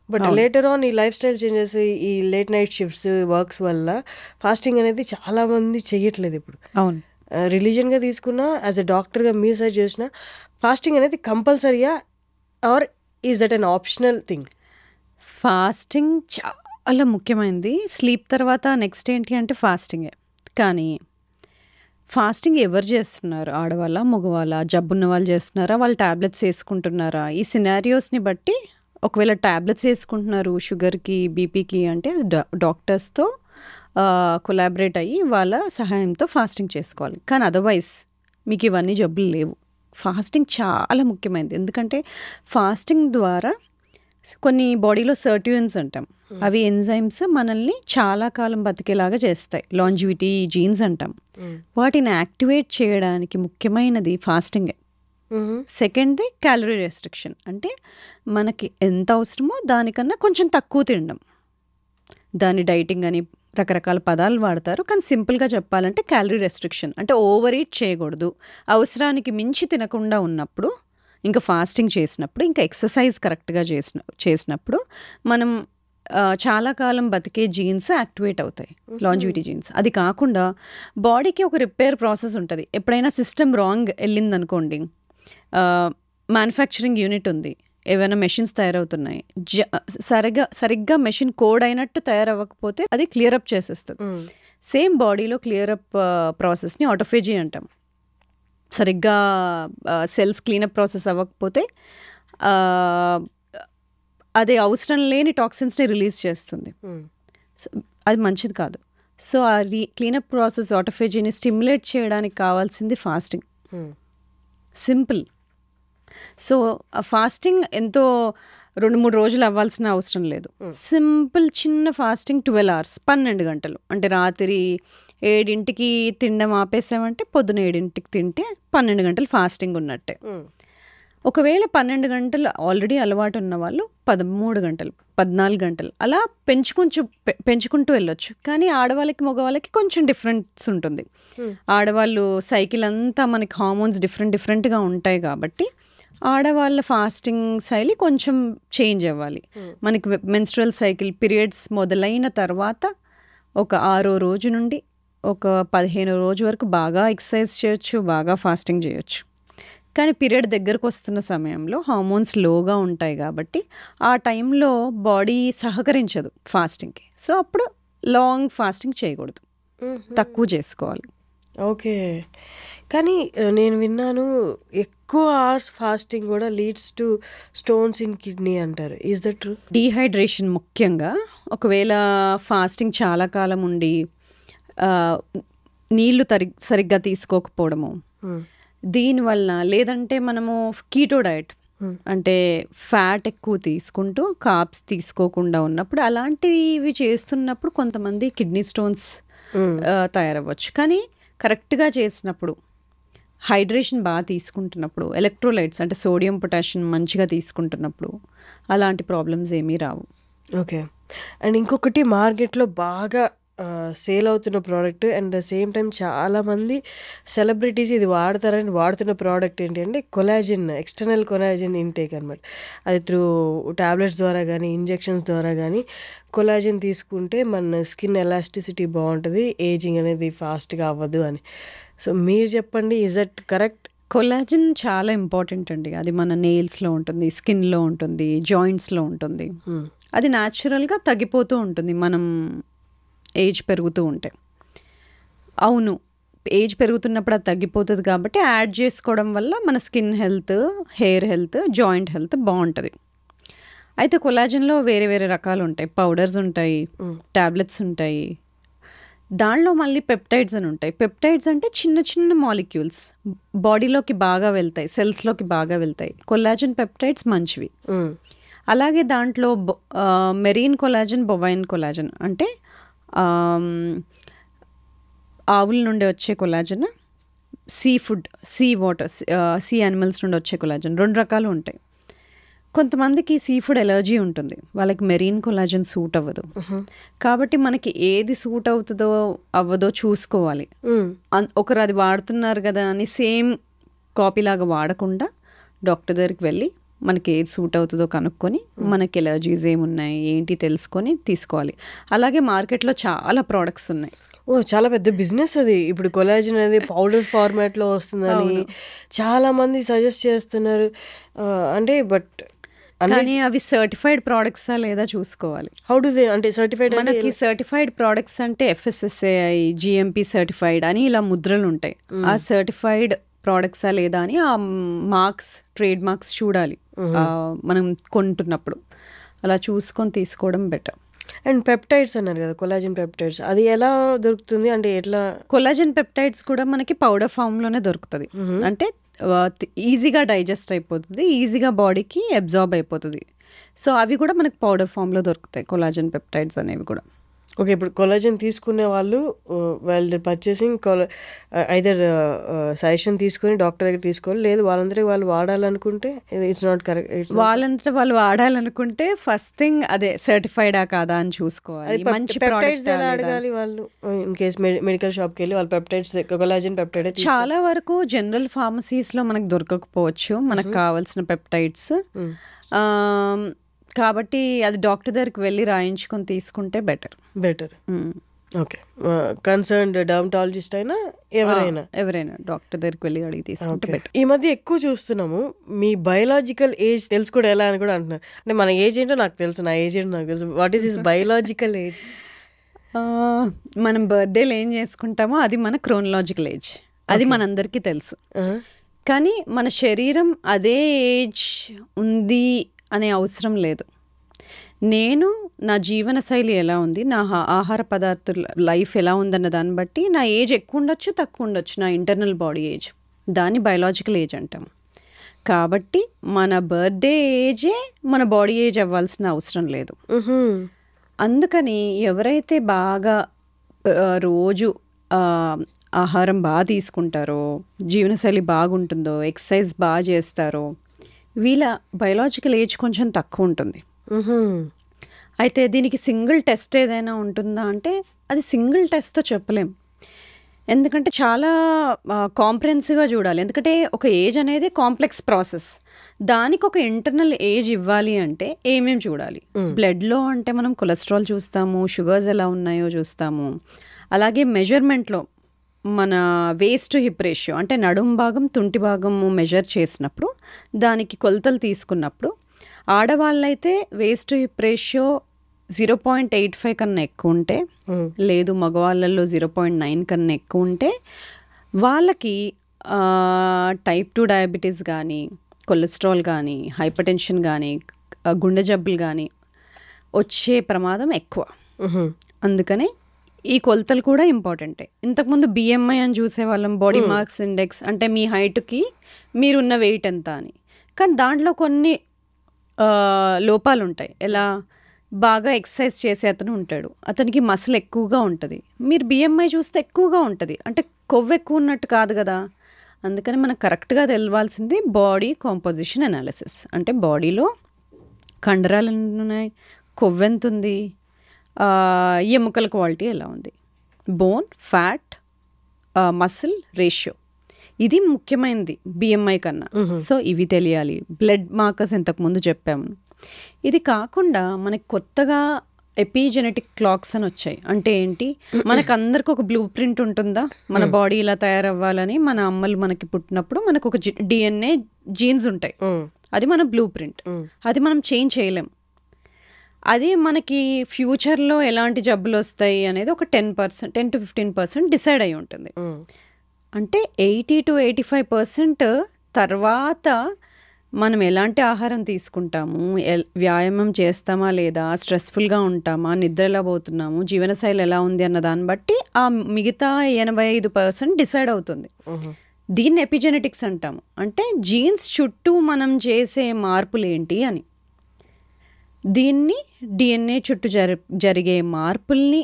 బట్ లేటర్ ఆన్ ఈ లైఫ్ స్టైల్ చేంజెస్, ఈ లేట్ నైట్ షిఫ్ట్స్, వర్క్స్ వల్ల ఫాస్టింగ్ అనేది చాలామంది చెయ్యట్లేదు ఇప్పుడు. అవును, రిలీజియన్గా తీసుకున్నా, యాజ్ ఎ డాక్టర్గా మీరు సజెస్ట్ చేసిన ఫాస్టింగ్ అనేది కంపల్సరీయా or is that an optional thing? Fasting చాలా ముఖ్యమైనది. స్లీప్ తర్వాత నెక్స్ట్ ఏంటి అంటే ఫాస్టింగే. కానీ ఫాస్టింగ్ ఎవరు చేస్తున్నారు? ఆడవాళ్ళ, మగవాళ్ళ, జబ్బున్న వాళ్ళు చేస్తున్నారా, వాళ్ళు ట్యాబ్లెట్స్ వేసుకుంటున్నారా? ఈ సినారియోస్ని బట్టి ఒకవేళ ట్యాబ్లెట్స్ వేసుకుంటున్నారు షుగర్కి, బీపీకి అంటే డాక్టర్స్తో కొలాబరేట్ అయ్యి వాళ్ళ సహాయంతో ఫాస్టింగ్ చేసుకోవాలి. కానీ అదర్వైజ్ మీకు ఇవన్నీ జబ్బులు లేవు, ఫాస్టింగ్ చాలా ముఖ్యమైనది. ఎందుకంటే ఫాస్టింగ్ ద్వారా కొన్ని బాడీలో సర్ట్యూన్స్ అంటాం, అవి ఎంజైమ్స్ మనల్ని చాలా కాలం బతికేలాగా చేస్తాయి, లాంజివిటీ జీన్స్ అంటాం. వాటిని యాక్టివేట్ చేయడానికి ముఖ్యమైనది ఫాస్టింగే. సెకండ్ది క్యాలరీ రెస్ట్రిక్షన్, అంటే మనకి ఎంత అవసరమో దానికన్నా కొంచెం తక్కువ తినడం. దాని డైటింగ్ అని రకరకాల పదాలు వాడతారు, కానీ సింపుల్గా చెప్పాలంటే క్యాలరీ రెస్ట్రిక్షన్ అంటే ఓవర్ ఈట్ చేయకూడదు. అవసరానికి మించి తినకుండా ఉన్నప్పుడు, ఇంకా ఫాస్టింగ్ చేసినప్పుడు, ఇంకా ఎక్సర్సైజ్ కరెక్ట్గా చేసినప్పుడు మనం చాలా కాలం బతికే జీన్స్ యాక్టివేట్ అవుతాయి, లాంజివిటీ జీన్స్. అది కాకుండా బాడీకి ఒక రిపేర్ ప్రాసెస్ ఉంటుంది. ఎప్పుడైనా సిస్టమ్ రాంగ్ వెళ్ళిందనుకోండి, మ్యానుఫ్యాక్చరింగ్ యూనిట్ ఉంది, ఏవైనా మెషిన్స్ తయారవుతున్నాయి, సరిగ్గా మెషిన్ కోడ్ అయినట్టు తయారవ్వకపోతే అది క్లియరప్ చేసేస్తుంది. సేమ్ బాడీలో క్లియరప్ ప్రాసెస్ని ఆటోఫేజీ అంటాం. సరిగ్గా సెల్స్ క్లీనప్ ప్రాసెస్ అవ్వకపోతే అది అవసరం లేని టాక్సిన్స్ని రిలీజ్ చేస్తుంది. అది మంచిది కాదు. సో ఆ క్లీనప్ ప్రాసెస్ ఆటోఫేజీని స్టిమ్యులేట్ చేయడానికి కావాల్సింది ఫాస్టింగ్. సింపుల్. సో ఫాస్టింగ్ ఎంతో 2-3 రోజులు అవ్వాల్సిన అవసరం లేదు. సింపుల్ చిన్న ఫాస్టింగ్ 12 hours, 12 గంటలు. అంటే రాత్రి 7ంటికి తినడం ఆపేసామంటే పొద్దున 7ంటికి తింటే 12 గంటలు ఫాస్టింగ్ ఉన్నట్టే. ఒకవేళ 12 గంటలు ఆల్రెడీ అలవాటు ఉన్న వాళ్ళు 13 గంటలు, 14 గంటలు అలా పెంచుకుంటూ వెళ్ళొచ్చు. కానీ ఆడవాళ్ళకి మగవాళ్ళకి కొంచెం డిఫరెన్స్ ఉంటుంది. ఆడవాళ్ళు సైకిల్ అంతా మనకి హార్మోన్స్ డిఫరెంట్గా ఉంటాయి కాబట్టి ఆడవాళ్ళ ఫాస్టింగ్ శైలి కొంచెం చేంజ్ అవ్వాలి. మనకి మెన్స్ట్రువల్ సైకిల్ పీరియడ్స్ మొదలైన తర్వాత ఒక 6వ రోజు నుండి ఒక 15వ రోజు వరకు బాగా ఎక్సర్సైజ్ చేయొచ్చు, బాగా ఫాస్టింగ్ చేయొచ్చు. కానీ పీరియడ్ దగ్గరకు వస్తున్న సమయంలో హార్మోన్స్ లోగా ఉంటాయి కాబట్టి ఆ టైంలో బాడీ సహకరించదు ఫాస్టింగ్కి. సో అప్పుడు లాంగ్ ఫాస్టింగ్ చేయకూడదు, తక్కువ చేసుకోవాలి. ఓకే. కానీ నేను విన్నాను ఎక్కువ అవర్స్ ఫాస్టింగ్ కూడా leads to stones in kidney అంటారు. Is that true? డీహైడ్రేషన్ ముఖ్యంగా. ఒకవేళ ఫాస్టింగ్ చాలా కాలం ఉండి నీళ్లు సరిగ్గా తీసుకోకపోవడము, దీనివల్ల, లేదంటే మనము కీటో డయట్ అంటే ఫ్యాట్ ఎక్కువ తీసుకుంటూ కార్బ్స్ తీసుకోకుండా ఉన్నప్పుడు, అలాంటివి చేస్తున్నప్పుడు కొంతమంది కిడ్నీ స్టోన్స్ తయారవ్వచ్చు. కానీ కరెక్ట్గా చేసినప్పుడు, హైడ్రేషన్ బాగా తీసుకుంటున్నప్పుడు, ఎలక్ట్రోలైట్స్ అంటే సోడియం పొటాషియం మంచిగా తీసుకుంటున్నప్పుడు అలాంటి ప్రాబ్లమ్స్ ఏమీ రావు. ఓకే. అండ్ ఇంకొకటి, మార్కెట్లో బాగా సేల్ అవుతున్న product and the same time చాలామంది సెలబ్రిటీస్ ఇది వాడుతున్న ప్రోడక్ట్ ఏంటి అంటే కొలాజిన్, ఎక్స్టర్నల్ కొలాజిన్ ఇంటేక్ అనమాట. అది త్రూ టాబ్లెట్స్ ద్వారా కానీ ఇంజెక్షన్స్ ద్వారా కానీ కొలాజిన్ తీసుకుంటే మన స్కిన్ ఎలాస్టిసిటీ బాగుంటుంది, ఏజింగ్ అనేది ఫాస్ట్గా అవ్వదు అని. సో మీరు చెప్పండి, ఇజ్ దట్ కరెక్ట్? కొలాజిన్ చాలా ఇంపార్టెంట్ అండి. అది మన నెయిల్స్లో ఉంటుంది, స్కిన్లో ఉంటుంది, జాయింట్స్లో ఉంటుంది. అది న్యాచురల్గా తగ్గిపోతూ ఉంటుంది మనం ఏజ్ పెరుగుతూ ఉంటే. అవును, ఏజ్ పెరుగుతున్నప్పుడు అది తగ్గిపోతుంది కాబట్టి యాడ్ చేసుకోవడం వల్ల మన skin health, hair health, joint health బాగుంటుంది. అయితే కొలాజిన్లో వేరే వేరే రకాలు ఉంటాయి. పౌడర్స్ ఉంటాయి, టాబ్లెట్స్ ఉంటాయి, దానిలో మళ్ళీ పెప్టైడ్స్ అని ఉంటాయి. పెప్టైడ్స్ అంటే చిన్న చిన్న మాలిక్యూల్స్ బాడీలోకి బాగా వెళ్తాయి, సెల్స్లోకి బాగా వెళ్తాయి. కొలాజిన్ పెప్టైడ్స్ మంచివి. అలాగే దాంట్లో మెరీన్ కొలాజిన్, బొవైన్ కొలాజిన్ అంటే ఆవుల నుండి వచ్చే collagen, sea food, sea water, sea animals నుండి వచ్చే కొలాజిన్, 2 రకాలు ఉంటాయి. కొంతమందికి సీ ఫుడ్ ఎలర్జీ ఉంటుంది, వాళ్ళకి మెరీన్ కొలాజిన్ సూట్ అవ్వదు. కాబట్టి మనకి ఏది సూట్ అవుతుందో అవ్వదో చూసుకోవాలి. ఒకరు అది వాడుతున్నారు కదా అని సేమ్ కాపీలాగా వాడకుండా డాక్టర్ దగ్గరికి వెళ్ళి మనకి ఏది సూట్ అవుతుందో కనుక్కొని, మనకి ఎలర్జీస్ ఏమున్నాయి ఏంటి తెలుసుకొని తీసుకోవాలి. అలాగే మార్కెట్లో చాలా ప్రోడక్ట్స్ ఉన్నాయి. చాలా పెద్ద బిజినెస్ అది. ఇప్పుడు కొలాజిన్ అనేది పౌడర్స్ ఫార్మాట్లో వస్తుందని చాలా మంది సజెస్ట్ చేస్తున్నారు. అంటే బట్ కానీ అవి సర్టిఫైడ్ ప్రోడక్ట్సా లేదా చూసుకోవాలి. హౌ డు దే, అంటే సర్టిఫైడ్, మనకి సర్టిఫైడ్ ప్రోడక్ట్స్ అంటే FSSAI, GMP సర్టిఫైడ్ అని ఇలా ముద్రలు ఉంటాయి. ఆ సర్టిఫైడ్ ప్రోడక్ట్సా లేదా అని ఆ మార్క్స్, ట్రేడ్ మార్క్స్ చూడాలి మనం కొంటున్నప్పుడు. అలా చూసుకొని తీసుకోవడం బెటర్. అండ్ పెప్టైడ్స్ అన్నారు కదా, కొలాజిన్ పెప్టైడ్స్, అది ఎలా దొరుకుతుంది? అంటే ఎట్లా? కొలాజిన్ పెప్టైడ్స్ కూడా మనకి పౌడర్ ఫామ్లోనే దొరుకుతుంది. అంటే ఈజీగా డైజెస్ట్ అయిపోతుంది, ఈజీగా బాడీకి అబ్జార్బ్ అయిపోతుంది. సో అవి కూడా మనకు పౌడర్ ఫామ్లో దొరుకుతాయి, కొలాజన్ పెప్టైడ్స్ అనేవి కూడా. ఓకే. ఇప్పుడు కొలాజన్ తీసుకునే వాళ్ళు వాళ్ళు పర్చేసింగ్ ఐదర్ సజెషన్ తీసుకొని డాక్టర్ దగ్గర తీసుకోవాలి, లేదు వాళ్ళందరికీ వాళ్ళు వాడాలనుకుంటే ఇట్స్ నాట్ కరెక్ట్. వాళ్ళంతా వాళ్ళు వాడాలనుకుంటే ఫస్ట్ థింగ్ అదే సర్టిఫైడా కాదా అని చూసుకోవాలి. మంచి పెప్టైడ్స్ ఎలా అడగాలి వాళ్ళు ఇన్ కేస్ మెడికల్ షాప్కి వెళ్ళి వాళ్ళు పెప్టైడ్స్ కొలాజన్ పెప్టైడ్ చాలా వరకు జనరల్ ఫార్మసీస్లో మనకు దొరకకపోవచ్చు మనకు కావాల్సిన పెప్టైడ్స్. కాబట్టి అది డాక్టర్ దగ్గరికి వెళ్ళి రాయించుకొని తీసుకుంటే బెటర్. ఓకే. కన్సర్న్డ్ డర్మటాలజిస్ట్ అయినా ఎవరైనా డాక్టర్ దగ్గరికి వెళ్ళి అడిగి తీసుకుంటే బెటర్. ఈ మధ్య ఎక్కువ చూస్తున్నాము మీ బయోలాజికల్ ఏజ్ తెలుసుకోవడం ఎలా అని కూడా అంటున్నారు. అంటే మన ఏజ్ ఏంటో నాకు తెలుసు, నా ఏజ్ ఏంటో నాకు తెలుసు. What is this biological age? మనం బర్త్డేలు ఏం చేసుకుంటామో అది మన క్రోనలాజికల్ ఏజ్, అది మనందరికీ తెలుసు. కానీ మన శరీరం అదే ఏజ్ ఉంది అనే అవసరం లేదు. నేను నా జీవన శైలి ఎలా ఉంది, నా ఆహార పదార్థాల లైఫ్ ఎలా ఉందన్న దాన్ని బట్టి నా ఏజ్ ఎక్కువ ఉండొచ్చు తక్కువ ఉండొచ్చు, నా ఇంటర్నల్ బాడీ ఏజ్, దాన్ని బయోలాజికల్ ఏజ్ అంటాం. కాబట్టి మన బర్త్డే ఏజే మన బాడీ ఏజ్ అవ్వాల్సిన అవసరం లేదు. అందుకని ఎవరైతే బాగా రోజు ఆహారం బాగా తీసుకుంటారో, జీవనశైలి బాగుంటుందో, ఎక్సర్సైజ్ బాగా చేస్తారో, వీళ్ళ బయోలాజికల్ ఏజ్ కొంచెం తక్కువ ఉంటుంది. అయితే దీనికి సింగిల్ టెస్ట్ ఏదైనా ఉంటుందా అంటే అది సింగిల్ టెస్ట్తో చెప్పలేం. ఎందుకంటే చాలా కాంప్రహెన్సివ్గా చూడాలి. ఎందుకంటే ఒక ఏజ్ అనేది కాంప్లెక్స్ ప్రాసెస్. దానికి ఒక ఇంటర్నల్ ఏజ్ ఇవ్వాలి అంటే ఏమేమి చూడాలి? బ్లడ్లో అంటే మనం కొలెస్ట్రాల్ చూస్తాము, షుగర్స్ ఎలా ఉన్నాయో చూస్తాము. అలాగే మెజర్మెంట్లో మన వేస్ట్ టు హిప్ రేషియో అంటే నడుం భాగం తుంటి భాగము మెజర్ చేసినప్పుడు దానికి కొలతలు తీసుకున్నప్పుడు ఆడవాళ్ళైతే వేస్ట్ టు హిప్ రేషియో 0.85 కన్నా ఎక్కువ ఉంటే, లేదు మగవాళ్ళల్లో 0.9 కన్నా ఎక్కువ ఉంటే వాళ్ళకి టైప్ 2 డయాబెటీస్ కానీ, కొలెస్ట్రాల్ కానీ, హైపర్ టెన్షన్ కానీ, గుండె జబ్బులు కానీ వచ్చే ప్రమాదం ఎక్కువ. అందుకనే ఈ కొలతలు కూడా ఇంపార్టెంటే. ఇంతకుముందు BMI అని చూసేవాళ్ళం, బాడీ మాస్ ఇండెక్స్, అంటే మీ హైట్కి మీరున్న వెయిట్ ఎంత అని. కానీ దాంట్లో కొన్ని లోపాలు ఉంటాయి. ఎలా? బాగా ఎక్సర్సైజ్ చేసే అతను ఉంటాడు, అతనికి మసిల్ ఎక్కువగా ఉంటుంది. మీరు BMI చూస్తే ఎక్కువగా ఉంటుంది, అంటే కొవ్వు ఎక్కువ ఉన్నట్టు కాదు కదా. అందుకని మనకు కరెక్ట్గా తెలవాల్సింది బాడీ కాంపోజిషన్ అనాలిసిస్. అంటే బాడీలో కండరాలు ఎన్ని ఉన్నాయి, కొవ్వు ఎంత ఉంది, ఎముకల క్వాలిటీ ఎలా ఉంది, బోన్, ఫ్యాట్, మసిల్ రేషియో, ఇది ముఖ్యమైనది BMI కన్నా. సో ఇవి తెలియాలి. బ్లడ్ మార్కర్స్ ఇంతకుముందు చెప్పాము. ఇది కాకుండా మనకి కొత్తగా ఎపిజెనెటిక్ క్లాక్స్ అని వచ్చాయి. అంటే ఏంటి? మనకు అందరికి ఒక బ్లూ ప్రింట్ ఉంటుందా, మన బాడీ ఇలా తయారవ్వాలని. మన అమ్మలు మనకి పుట్టినప్పుడు మనకు ఒక DNA జీన్స్ ఉంటాయి, అది మన బ్లూ ప్రింట్. అది మనం చేంజ్ చేయలేం. అది మనకి ఫ్యూచర్లో ఎలాంటి జబ్బులు వస్తాయి అనేది ఒక 10 to 15% డిసైడ్ అయి ఉంటుంది. అంటే 80 to 85% తర్వాత మనం ఎలాంటి ఆహారం తీసుకుంటాము, వ్యాయామం చేస్తామా లేదా, స్ట్రెస్ఫుల్గా ఉంటామా, నిద్ర ఎలా పోతున్నాము, జీవనశైలి ఎలా ఉంది అన్న దాన్ని బట్టి ఆ మిగతా 85% డిసైడ్ అవుతుంది. దీన్ని ఎపిజెనెటిక్స్ అంటాము. అంటే జీన్స్ చుట్టూ మనం చేసే మార్పులు ఏంటి అని. దీన్ని DNA చుట్టూ జరిగే మార్పుల్ని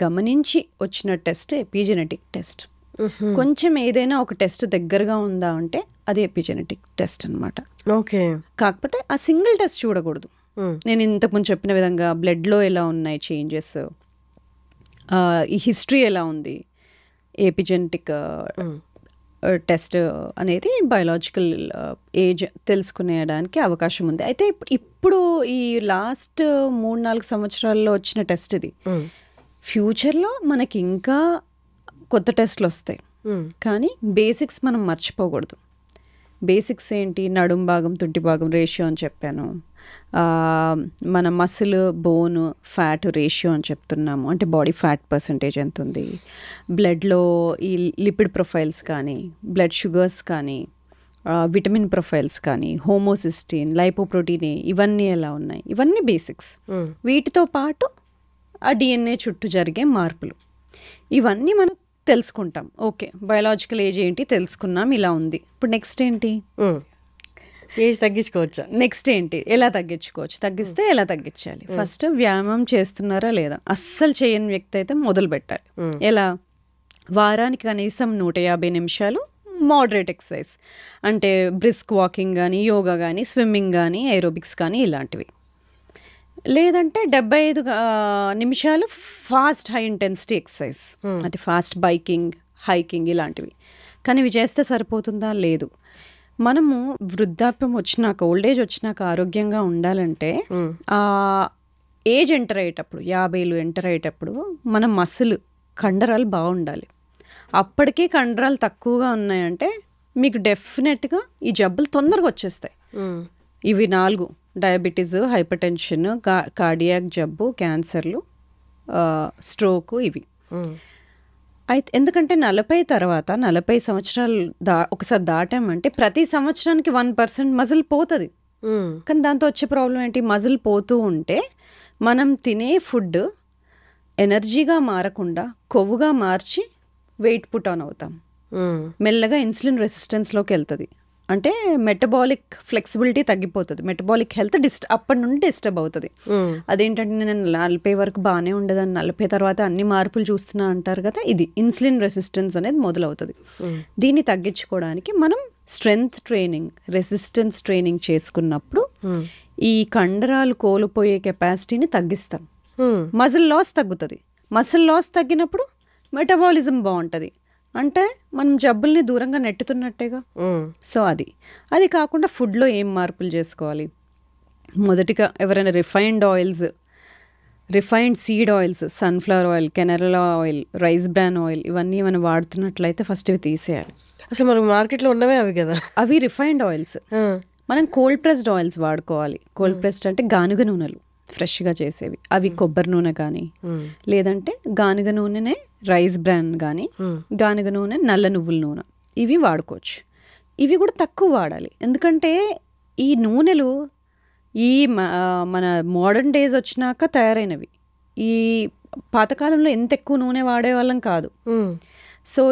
గమనించి వచ్చిన టెస్ట్ ఎపిజెనెటిక్ టెస్ట్. కొంచెం ఏదైనా ఒక టెస్ట్ దగ్గరగా ఉందా అంటే అది ఎపిజెనెటిక్ టెస్ట్ అనమాట. ఓకే. కాకపోతే ఆ సింగిల్ టెస్ట్ చూడకూడదు. నేను ఇంతకుముందు చెప్పిన విధంగా బ్లడ్లో ఎలా ఉన్నాయి చేంజెస్, ఈ హిస్టరీ ఎలా ఉంది, ఎపిజెనెటిక్ టెస్ట్ అనేది బయోలాజికల్ ఏజ్ తెలుసుకునేడానికి అవకాశం ఉంది. అయితే ఇప్పుడు ఈ లాస్ట్ 3-4 సంవత్సరాల్లో వచ్చిన టెస్ట్ ఇది. ఫ్యూచర్లో మనకి ఇంకా కొత్త టెస్ట్లు వస్తాయి, కానీ బేసిక్స్ మనం మర్చిపోకూడదు. బేసిక్స్ ఏంటి? నడుం భాగం తుంటి భాగం రేషియో అని చెప్పాను, మన మసిల్ బోన్ ఫ్యాట్ రేషియో అని చెప్తున్నాము, అంటే బాడీ ఫ్యాట్ పర్సంటేజ్ ఎంత ఉంది, బ్లడ్లో ఈ లిపిడ్ ప్రొఫైల్స్ కానీ, బ్లడ్ షుగర్స్ కానీ, విటమిన్ ప్రొఫైల్స్ కానీ, హోమోసిస్టిన్, లైపోప్రోటీన్, ఇవన్నీ ఎలా ఉన్నాయి, ఇవన్నీ బేసిక్స్. వీటితో పాటు ఆ DNA చుట్టూ జరిగే మార్పులు, ఇవన్నీ మనం తెలుసుకుంటాం. ఓకే, బయోలాజికల్ ఏజ్ ఏంటి తెలుసుకున్నాం, ఇలా ఉంది. ఇప్పుడు నెక్స్ట్ ఏంటి? ఏజ్ తగ్గించుకోవచ్చా? నెక్స్ట్ ఏంటి, ఎలా తగ్గించుకోవచ్చు, తగ్గిస్తే ఎలా తగ్గించాలి? ఫస్ట్ వ్యాయామం చేస్తున్నారా లేదా? అస్సలు చేయని వ్యక్తి అయితే మొదలు పెట్టాలి. ఎలా? వారానికి కనీసం 150 నిమిషాలు మోడరేట్ ఎక్సర్సైజ్, అంటే బ్రిస్క్ వాకింగ్ కానీ, యోగా కానీ, స్విమ్మింగ్ కానీ, ఏరోబిక్స్ కానీ ఇలాంటివి. లేదంటే 75 నిమిషాలు ఫాస్ట్ హై ఇంటెన్సిటీ ఎక్సర్సైజ్, అంటే ఫాస్ట్ బైకింగ్, హైకింగ్ ఇలాంటివి. కానీ ఇవి చేస్తే సరిపోతుందా? లేదు. మనము వృద్ధాప్యం వచ్చినాక, ఓల్డ్ ఏజ్ వచ్చినాక ఆరోగ్యంగా ఉండాలంటే ఆ ఏజ్ ఎంటర్ అయ్యేటప్పుడు, 50 ఎంటర్ అయ్యేటప్పుడు మన మసిల్ కండరాలు బాగుండాలి. అప్పటికీ కండరాలు తక్కువగా ఉన్నాయంటే మీకు డెఫినెట్గా ఈ జబ్బులు తొందరగా వచ్చేస్తాయి. ఇవి 4: డయాబెటీస్, హైపర్ టెన్షన్, కార్డియాక్ జబ్బు, క్యాన్సర్లు, స్ట్రోకు. ఇవి అయితే ఎందుకంటే 40 తర్వాత 40 సంవత్సరాలు ఒకసారి దాటామంటే ప్రతి సంవత్సరానికి 1% మజిల్ పోతుంది. కానీ దాంతో వచ్చే ప్రాబ్లం ఏంటి? మజిల్ పోతూ ఉంటే మనం తినే ఫుడ్ ఎనర్జీగా మారకుండా కొవ్వుగా మార్చి వెయిట్ పుట్ ఆన్ అవుతాం. మెల్లగా ఇన్సులిన్ రెసిస్టెన్స్లోకి వెళ్తుంది. అంటే మెటబాలిక్ ఫ్లెక్సిబిలిటీ తగ్గిపోతుంది, మెటబాలిక్ హెల్త్ అప్పటి నుండి డిస్టర్బ్ అవుతుంది. అదేంటంటే నేను 40 వరకు బాగానే ఉండదని 40 తర్వాత అన్ని మార్పులు చూస్తున్నా అంటారు కదా, ఇది ఇన్సులిన్ రెసిస్టెన్స్ అనేది మొదలవుతుంది. దీన్ని తగ్గించుకోవడానికి మనం స్ట్రెంగ్త్ ట్రైనింగ్, రెసిస్టెన్స్ ట్రైనింగ్ చేసుకున్నప్పుడు ఈ కండరాలు కోల్పోయే కెపాసిటీని తగ్గిస్తాం. మజిల్ లాస్ తగ్గుతుంది. మజిల్ లాస్ తగ్గినప్పుడు మెటబాలిజం బాగుంటుంది, అంటే మనం జబ్బుల్ని దూరంగా నెట్టుతున్నట్టేగా. సో అది కాకుండా ఫుడ్లో ఏం మార్పులు చేసుకోవాలి? మొదటిగా ఎవరైనా refined seed oils, sunflower oil, canola oil, rice bran oil, ఇవన్నీ మనం వాడుతున్నట్లయితే ఫస్ట్ ఇవి తీసేయాలి. అసలు మనకు మార్కెట్లో ఉన్నవే అవి కదా, అవి రిఫైన్డ్ ఆయిల్స్. మనం కోల్డ్ ప్రెస్డ్ ఆయిల్స్ వాడుకోవాలి. కోల్డ్ ప్రెస్డ్ అంటే గానుగ నూనెలు ఫ్రెష్గా చేసేవి, అవి కొబ్బరి నూనె కానీ, లేదంటే గానుగ నూనెనే రైస్ బ్రాన్ కానీ, గానుగ నూనె, నల్ల నువ్వుల నూనె, ఇవి వాడుకోవచ్చు. ఇవి కూడా తక్కువ వాడాలి, ఎందుకంటే ఈ నూనెలు ఈ మన మోడర్న్ డేస్ వచ్చినాక తయారైనవి. ఈ పాతకాలంలో ఎంత ఎక్కువ నూనె వాడేవాళ్ళం కాదు. సో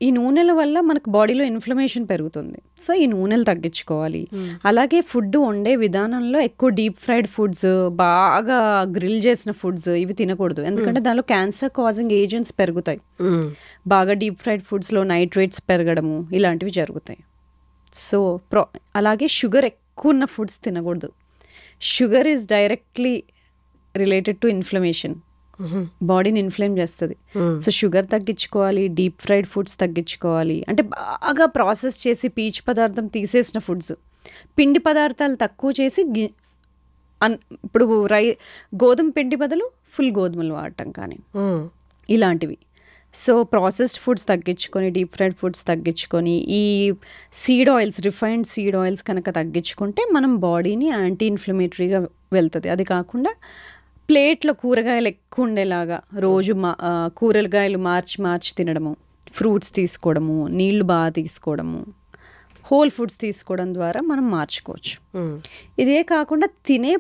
ఈ నూనెల వల్ల మనకు బాడీలో ఇన్ఫ్లమేషన్ పెరుగుతుంది. సో ఈ నూనెలు తగ్గించుకోవాలి. అలాగే ఫుడ్ వండే విధానంలో ఎక్కువ డీప్ ఫ్రైడ్ ఫుడ్స్, బాగా గ్రిల్ చేసిన ఫుడ్స్ ఇవి తినకూడదు, ఎందుకంటే దానిలో క్యాన్సర్ కాజింగ్ ఏజెంట్స్ పెరుగుతాయి. బాగా డీప్ ఫ్రైడ్ ఫుడ్స్లో నైట్రేట్స్ పెరగడము ఇలాంటివి జరుగుతాయి. సో అలాగే షుగర్ ఎక్కువ ఉన్న ఫుడ్స్ తినకూడదు. Sugar is directly related to inflammation, బాడీని ఇన్ఫ్లేమ్ చేస్తుంది. సో షుగర్ తగ్గించుకోవాలి, డీప్ ఫ్రైడ్ ఫుడ్స్ తగ్గించుకోవాలి, అంటే బాగా ప్రాసెస్ చేసి పీచు పదార్థం తీసేసిన ఫుడ్స్, పిండి పదార్థాలు తక్కువ చేసి, ఇప్పుడు గోధుమ పిండి బదులు ఫుల్ గోధుమలు వాడటం కానీ ఇలాంటివి. సో ప్రాసెస్డ్ ఫుడ్స్ తగ్గించుకొని, డీప్ ఫ్రైడ్ ఫుడ్స్ తగ్గించుకొని, ఈ seed oils, refined seed oils కనుక తగ్గించుకుంటే మనం బాడీని యాంటీ ఇన్ఫ్లమేటరీగా వెళ్తుంది. అది కాకుండా ప్లేట్లో కూరగాయలు ఎక్కువ ఉండేలాగా రోజు కూరగాయలు మార్చి తినడము, ఫ్రూట్స్ తీసుకోవడము, నీళ్లు బాగా తీసుకోవడము, హోల్ ఫుడ్స్ తీసుకోవడం ద్వారా మనం మార్చుకోవచ్చు. ఇదే కాకుండా తినే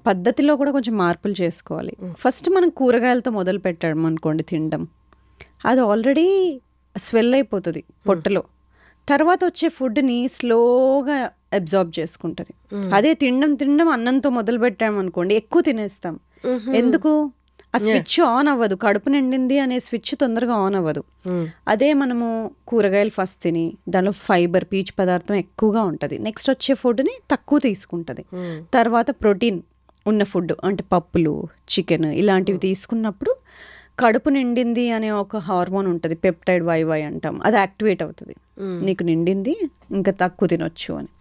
పద్ధతిలో కూడా కొంచెం మార్పులు చేసుకోవాలి. ఫస్ట్ మనం కూరగాయలతో మొదలు పెట్టాం అనుకోండి తినడం, అది ఆల్రెడీ స్వెల్ అయిపోతుంది పొట్టలో. తర్వాత వచ్చే ఫుడ్ని స్లోగా అబ్జార్బ్ చేసుకుంటుంది. అదే తినడం అన్నంతో మొదలు పెట్టామనుకోండి ఎక్కువ తినేస్తాం. ఎందుకు? ఆ స్విచ్ ఆన్ అవ్వదు, కడుపు నిండింది అనే స్విచ్ తొందరగా ఆన్ అవ్వదు. అదే మనము కూరగాయలు ఫస్ట్ తిని దానిలో ఫైబర్, పీచు పదార్థం ఎక్కువగా ఉంటుంది, నెక్స్ట్ వచ్చే ఫుడ్ని తక్కువ తీసుకుంటుంది. తర్వాత ప్రోటీన్ ఉన్న ఫుడ్ అంటే పప్పులు, చికెన్ ఇలాంటివి తీసుకున్నప్పుడు కడుపు నిండింది అనే ఒక హార్మోన్ ఉంటుంది, పెప్టైడ్ వైవై అంటాం, అది యాక్టివేట్ అవుతుంది. నీకు నిండింది, ఇంకా తక్కువ తినొచ్చు అని.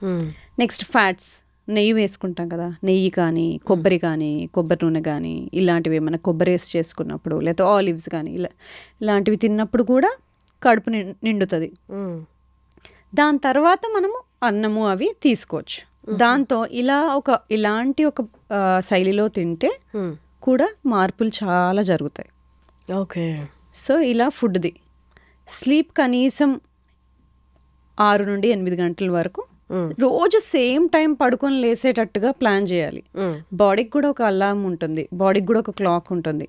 నెక్స్ట్ ఫ్యాట్స్, నెయ్యి వేసుకుంటాం కదా, నెయ్యి కానీ కొబ్బరి నూనె కానీ ఇలాంటివి ఏమైనా కొబ్బరి వేసి చేసుకున్నప్పుడు, లేకపోతే ఆలివ్స్ కానీ ఇలాంటివి తిన్నప్పుడు కూడా కడుపు నిండుతుంది. దాని తర్వాత మనము అన్నము అవి తీసుకోవచ్చు. దాంతో ఇలాంటి ఒక శైలిలో తింటే కూడా మార్పులు చాలా జరుగుతాయి. ఓకే. సో ఇలా ఫుడ్ది. స్లీప్ కనీసం 6 నుండి 8 గంటల వరకు రోజు సేమ్ టైం పడుకొని లేసేటట్టుగా ప్లాన్ చేయాలి. బాడీకి కూడా ఒక అలారం ఉంటుంది, బాడీకి కూడా ఒక క్లాక్ ఉంటుంది.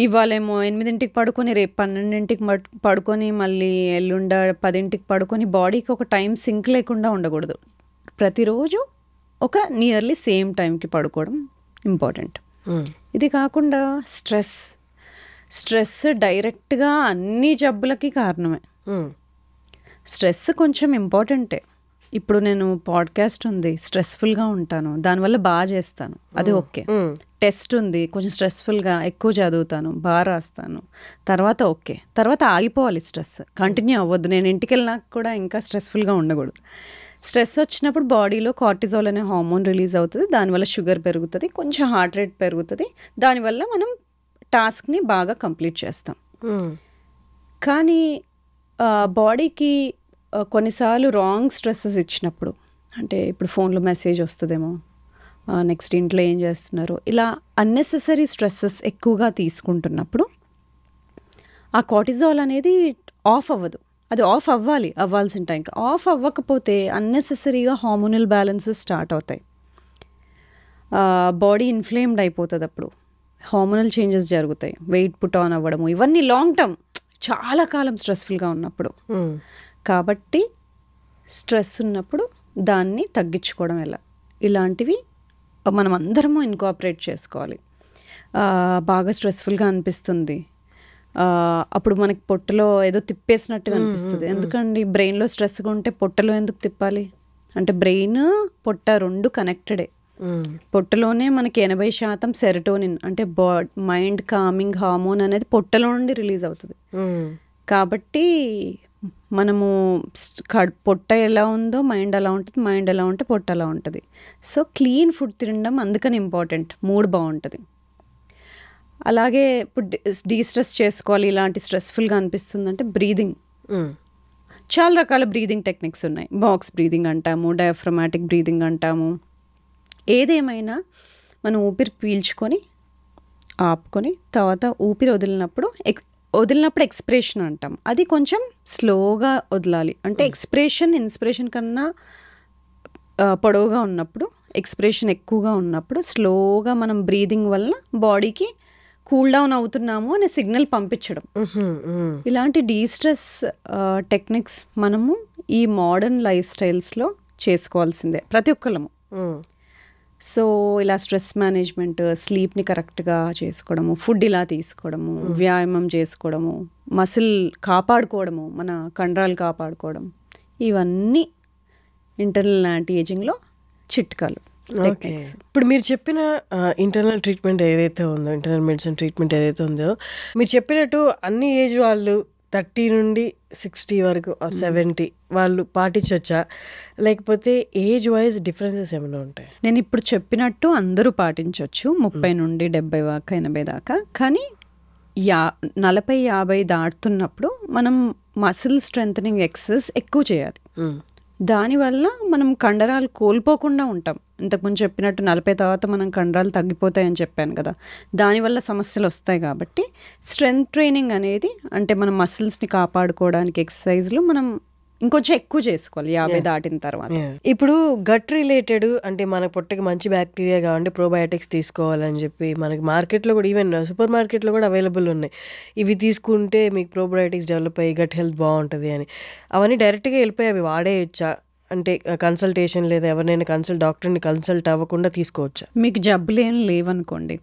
ఇవాళేమో 8ంటికి పడుకొని రేపు 12ంటికి పడుకొని మళ్ళీ ఎల్లుండ 10ంటికి పడుకొని బాడీకి ఒక టైం సింక్ లేకుండా ఉండకూడదు. ప్రతిరోజు ఒక నియర్లీ సేమ్ టైంకి పడుకోవడం ఇంపార్టెంట్. ఇది కాకుండా స్ట్రెస్ డైరెక్ట్గా అన్ని జబ్బులకి కారణమే. స్ట్రెస్ కొంచెం ఇంపార్టెంటే. ఇప్పుడు నేను పాడ్కాస్ట్ ఉంది, స్ట్రెస్ఫుల్గా ఉంటాను, దానివల్ల బాగా చేస్తాను, అది ఓకే. టెస్ట్ ఉంది, కొంచెం స్ట్రెస్ఫుల్గా ఎక్కువ చదువుతాను, బాగా రాస్తాను, తర్వాత ఓకే. తర్వాత ఆగిపోవాలి, స్ట్రెస్ కంటిన్యూ అవ్వద్దు. నేను ఇంటికి వెళ్ళినాక కూడా ఇంకా స్ట్రెస్ఫుల్గా ఉండకూడదు. స్ట్రెస్ వచ్చినప్పుడు బాడీలో కార్టిజాల్ అనే హార్మోన్ రిలీజ్ అవుతుంది, దానివల్ల షుగర్ పెరుగుతుంది, కొంచెం హార్ట్ రేట్ పెరుగుతుంది, దానివల్ల మనం టాస్క్ని బాగా కంప్లీట్ చేస్తాం. కానీ బాడీకి కొన్నిసార్లు రాంగ్ స్ట్రెస్సెస్ ఇచ్చినప్పుడు, అంటే ఇప్పుడు ఫోన్లో మెసేజ్ వస్తుందేమో, నెక్స్ట్ ఇంట్లో ఏం చేస్తున్నారు, ఇలా అన్నెసెసరీ స్ట్రెస్సెస్ ఎక్కువగా తీసుకుంటున్నప్పుడు ఆ కార్టిజాల్ అనేది ఆఫ్ అవ్వదు. అది ఆఫ్ అవ్వాల్సిన టైంకి ఆఫ్ అవ్వకపోతే అన్నెసెసరీగా హార్మోనల్ బ్యాలెన్సెస్ స్టార్ట్ అవుతాయి. బాడీ ఇన్ఫ్లేమ్డ్ అయిపోతుంది, అప్పుడు హార్మోనల్ చేంజెస్ జరుగుతాయి, వెయిట్ పుట్ ఆన్ అవ్వడము, ఇవన్నీ లాంగ్ టర్మ్, చాలా కాలం స్ట్రెస్ఫుల్గా ఉన్నప్పుడు. కాబట్టి స్ట్రెస్ ఉన్నప్పుడు దాన్ని తగ్గించుకోవడం ఎలా, ఇలాంటివి మనం అందరము ఇన్కార్పొరేట్ చేసుకోవాలి. బాగా స్ట్రెస్ఫుల్గా అనిపిస్తుంది, అప్పుడు మనకి పొట్టలో ఏదో తిప్పేసినట్టుగా అనిపిస్తుంది. ఎందుకండి బ్రెయిన్లో స్ట్రెస్గా ఉంటే పొట్టలో ఎందుకు తిప్పాలి? అంటే బ్రెయిన్ పొట్ట రెండు కనెక్టెడే. పొట్టలోనే మనకి 80% సెరటోనిన్ అంటే మైండ్ కామింగ్ హార్మోన్ అనేది పొట్టలో నుండి రిలీజ్ అవుతుంది. కాబట్టి మనము పొట్ట ఎలా ఉందో మైండ్ అలా ఉంటుంది, మైండ్ ఎలా ఉంటే పొట్ట అలా ఉంటుంది. సో క్లీన్ ఫుడ్ తినడం అందుకని ఇంపార్టెంట్, మూడ్ బాగుంటుంది. అలాగే ఇప్పుడు డీస్ట్రెస్ చేసుకోవాలి, ఇలాంటి స్ట్రెస్ఫుల్గా అనిపిస్తుందంటే బ్రీదింగ్. చాలా రకాల బ్రీదింగ్ టెక్నిక్స్ ఉన్నాయి. బాక్స్ బ్రీదింగ్ అంటాము, డయాఫ్రమాటిక్ బ్రీదింగ్ అంటాము. ఏదేమైనా మనం ఊపిరి పీల్చుకొని ఆపుకొని తర్వాత ఊపిరి వదిలినప్పుడు ఎక్స్ప్రెషన్ అంటాం. అది కొంచెం స్లోగా వదలాలి. అంటే ఎక్స్ప్రెషన్ ఇన్స్పిరేషన్ కన్నా పొడవుగా ఉన్నప్పుడు, ఎక్స్ప్రెషన్ ఎక్కువగా ఉన్నప్పుడు స్లోగా మనం బ్రీదింగ్ వల్ల బాడీకి కూల్ డౌన్ అవుతున్నాము అనే సిగ్నల్ పంపించడం. ఇలాంటి డీస్ట్రెస్ టెక్నిక్స్ మనము ఈ మోడర్న్ లైఫ్ స్టైల్స్లో చేసుకోవాల్సిందే ప్రతి ఒక్కళ్ళము. సో ఇలా స్ట్రెస్ మేనేజ్మెంట్, స్లీప్ని కరెక్ట్గా చేసుకోవడము, ఫుడ్ ఇలా తీసుకోవడము, వ్యాయామం చేసుకోవడము, మసిల్ కాపాడుకోవడము, మన కండరాలు కాపాడుకోవడం, ఇవన్నీ ఇంటర్నల్ యాంటీ ఏజింగ్లో చిట్కాలు. ఇప్పుడు మీరు చెప్పిన ఇంటర్నల్ ట్రీట్మెంట్ ఏదైతే ఉందో, ఇంటర్నల్ మెడిసిన్ ట్రీట్మెంట్ ఏదైతే ఉందో, మీరు చెప్పినట్టు అన్ని ఏజ్ వాళ్ళు 30 నుండి 60 వరకు 70 వాళ్ళు పాటించవచ్చా, లేకపోతే ఏజ్ వైజ్ డిఫరెన్సెస్ ఏమైనా ఉంటాయి? నేను ఇప్పుడు చెప్పినట్టు అందరూ పాటించవచ్చు, 30 నుండి 70 దాకా 80 దాకా. కానీ 40-50 దాటుతున్నప్పుడు మనం మసిల్ స్ట్రెంథనింగ్ ఎక్సర్సైజ్ ఎక్కువ చేయాలి. దానివల్ల మనం కండరాలు కోల్పోకుండా ఉంటాం. ఇంతకుముందు చెప్పినట్టు 40 తర్వాత మనం కండరాలు తగ్గిపోతాయని చెప్పాను కదా, దానివల్ల సమస్యలు వస్తాయి. కాబట్టి స్ట్రెంగ్త్ ట్రైనింగ్ అనేది, అంటే మన మసిల్స్ని కాపాడుకోవడానికి ఎక్సర్సైజ్లు మనం ఇంకొంచెం ఎక్కువ చేసుకోవాలి 50 దాటిన తర్వాత. ఇప్పుడు గట్ రిలేటెడ్, అంటే మన పొట్టకి మంచి బ్యాక్టీరియా కావాలంటే ప్రోబయోటిక్స్ తీసుకోవాలని చెప్పి మనకి మార్కెట్లో కూడా, ఈవెన్ సూపర్ మార్కెట్లో కూడా అవైలబుల్ ఉన్నాయి. ఇవి తీసుకుంటే మీకు ప్రోబయోటిక్స్ డెవలప్ అయ్యి గట్ హెల్త్ బాగుంటుంది అని. అవన్నీ డైరెక్ట్గా వెళ్ళిపోయి అవి వాడేయచ్చా? అంటే కన్సల్టేషన్ లేదా ఎవరినైనా డాక్టర్ని కన్సల్ట్ అవ్వకుండా తీసుకోవచ్చా? మీకు జబ్బులు ఏం లేవనుకోండి,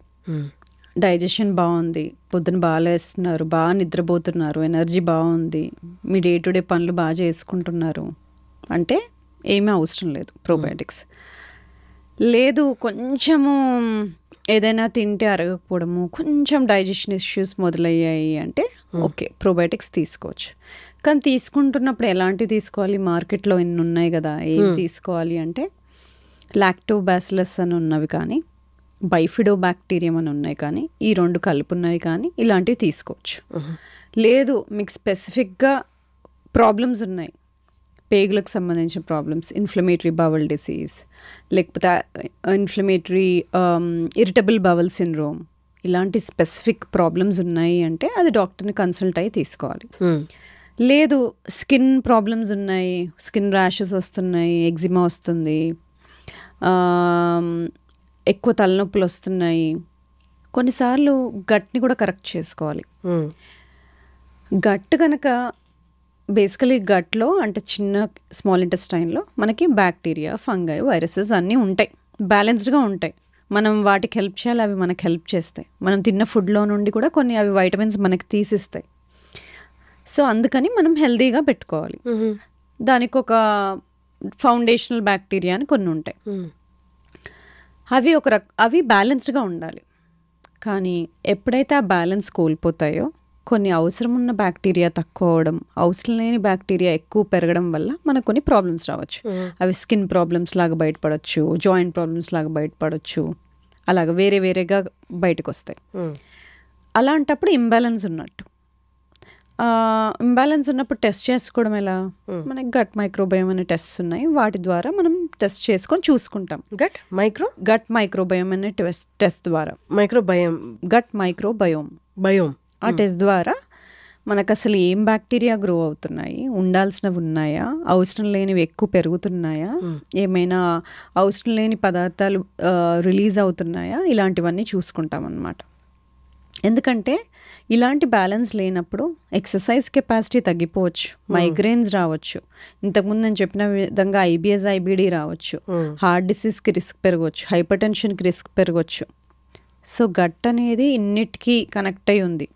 డైజెషన్ బాగుంది, పొద్దున బాగా లేస్తున్నారు, బాగా నిద్రపోతున్నారు, ఎనర్జీ బాగుంది, మీ డే టు డే పనులు బాగా చేసుకుంటున్నారు అంటే ఏమీ అవసరం లేదు ప్రోబయోటిక్స్. లేదు కొంచెము ఏదైనా తింటే అరగకపోవడము, కొంచెం డైజెషన్ ఇష్యూస్ మొదలయ్యాయి అంటే ఓకే, ప్రోబయోటిక్స్ తీసుకోవచ్చు. కానీ తీసుకుంటున్నప్పుడు ఎలాంటివి తీసుకోవాలి? మార్కెట్లో ఎన్ని ఉన్నాయి కదా, ఏం తీసుకోవాలి అంటే లాక్టోబాసిలస్ అని ఉన్నవి కానీ, బైఫిడో బ్యాక్టీరియం అని ఉన్నాయి కానీ, ఈ 2 కలుపున్నవి కానీ ఇలాంటివి తీసుకోవచ్చు. లేదు మీకు స్పెసిఫిక్గా ప్రాబ్లమ్స్ ఉన్నాయి, పేగులకు సంబంధించిన ప్రాబ్లమ్స్, ఇన్ఫ్లమేటరీ బవల్ డిసీజ్, లేకపోతే ఇన్ఫ్లమేటరీ ఇరిటబుల్ బవల్ సిండ్రోమ్, ఇలాంటి స్పెసిఫిక్ ప్రాబ్లమ్స్ ఉన్నాయి అంటే అది డాక్టర్ని కన్సల్ట్ అయ్యి తీసుకోవాలి. లేదు స్కిన్ ప్రాబ్లమ్స్ ఉన్నాయి, స్కిన్ ర్యాషెస్ వస్తున్నాయి, ఎగ్జిమా వస్తుంది, ఎక్కువ తలనొప్పులు వస్తున్నాయి, కొన్నిసార్లు గట్ని కూడా కరెక్ట్ చేసుకోవాలి. గట్ కనుక బేసికలీ గట్లో అంటే చిన్న స్మాల్ ఇంటెస్టైన్లో మనకి బ్యాక్టీరియా, ఫంగై, వైరసెస్ అన్నీ ఉంటాయి, బ్యాలెన్స్డ్గా ఉంటాయి. మనం వాటికి హెల్ప్ చేయాలి, అవి మనకు హెల్ప్ చేస్తాయి. మనం తిన్న ఫుడ్లో నుండి కూడా కొన్ని అవి వైటమిన్స్ మనకి తీసిస్తాయి. సో అందుకని మనం హెల్తీగా పెట్టుకోవాలి. దానికి ఒక ఫౌండేషనల్ బ్యాక్టీరియా అని కొన్ని ఉంటాయి. అవి బ్యాలెన్స్డ్గా ఉండాలి. కానీ ఎప్పుడైతే ఆ బ్యాలెన్స్ కోల్పోతాయో కొన్ని అవసరం ఉన్న బ్యాక్టీరియా తక్కువ అవడం, అవసరం లేని బ్యాక్టీరియా ఎక్కువ పెరగడం వల్ల మనకు కొన్ని ప్రాబ్లమ్స్ రావచ్చు. అవి స్కిన్ ప్రాబ్లమ్స్ లాగా బయటపడవచ్చు, జాయింట్ ప్రాబ్లమ్స్ లాగా బయటపడవచ్చు, అలాగ వేరే వేరేగా బయటకు వస్తాయి. అలాంటప్పుడు ఇంబ్యాలెన్స్ ఉన్నట్టు. ఇంబ్యాలెన్స్ ఉన్నప్పుడు టెస్ట్ చేసుకోవడం ఎలా? మనకి గట్ మైక్రోబయోమ్ అనే టెస్ట్ ఉన్నాయి, వాటి ద్వారా మనం టెస్ట్ చేసుకొని చూసుకుంటాం. గట్ మైక్రోబయోమ్ అనే టెస్ట్ ద్వారా గట్ మైక్రోబయోమ్ ఆ టెస్ట్ ద్వారా మనకు అసలు ఏం బ్యాక్టీరియా గ్రో అవుతున్నాయి, ఉండాల్సినవి ఉన్నాయా, అవసరం లేనివి ఎక్కువ పెరుగుతున్నాయా, ఏమైనా అవసరం లేని పదార్థాలు రిలీజ్ అవుతున్నాయా, ఇలాంటివన్నీ చూసుకుంటాం అన్నమాట. ఎందుకంటే ఇలాంటి బ్యాలెన్స్ లేనప్పుడు ఎక్సర్సైజ్ కెపాసిటీ తగ్గిపోవచ్చు, మైగ్రేన్స్ రావచ్చు, ఇంతకుముందు నేను చెప్పిన విధంగా IBS, IBD రావచ్చు, హార్ట్ డిసీజ్కి రిస్క్ పెరగవచ్చు, హైపర్ టెన్షన్కి రిస్క్ పెరగవచ్చు. సో గట్ అనేది ఇన్నిటికీ కనెక్ట్ అయి ఉంది.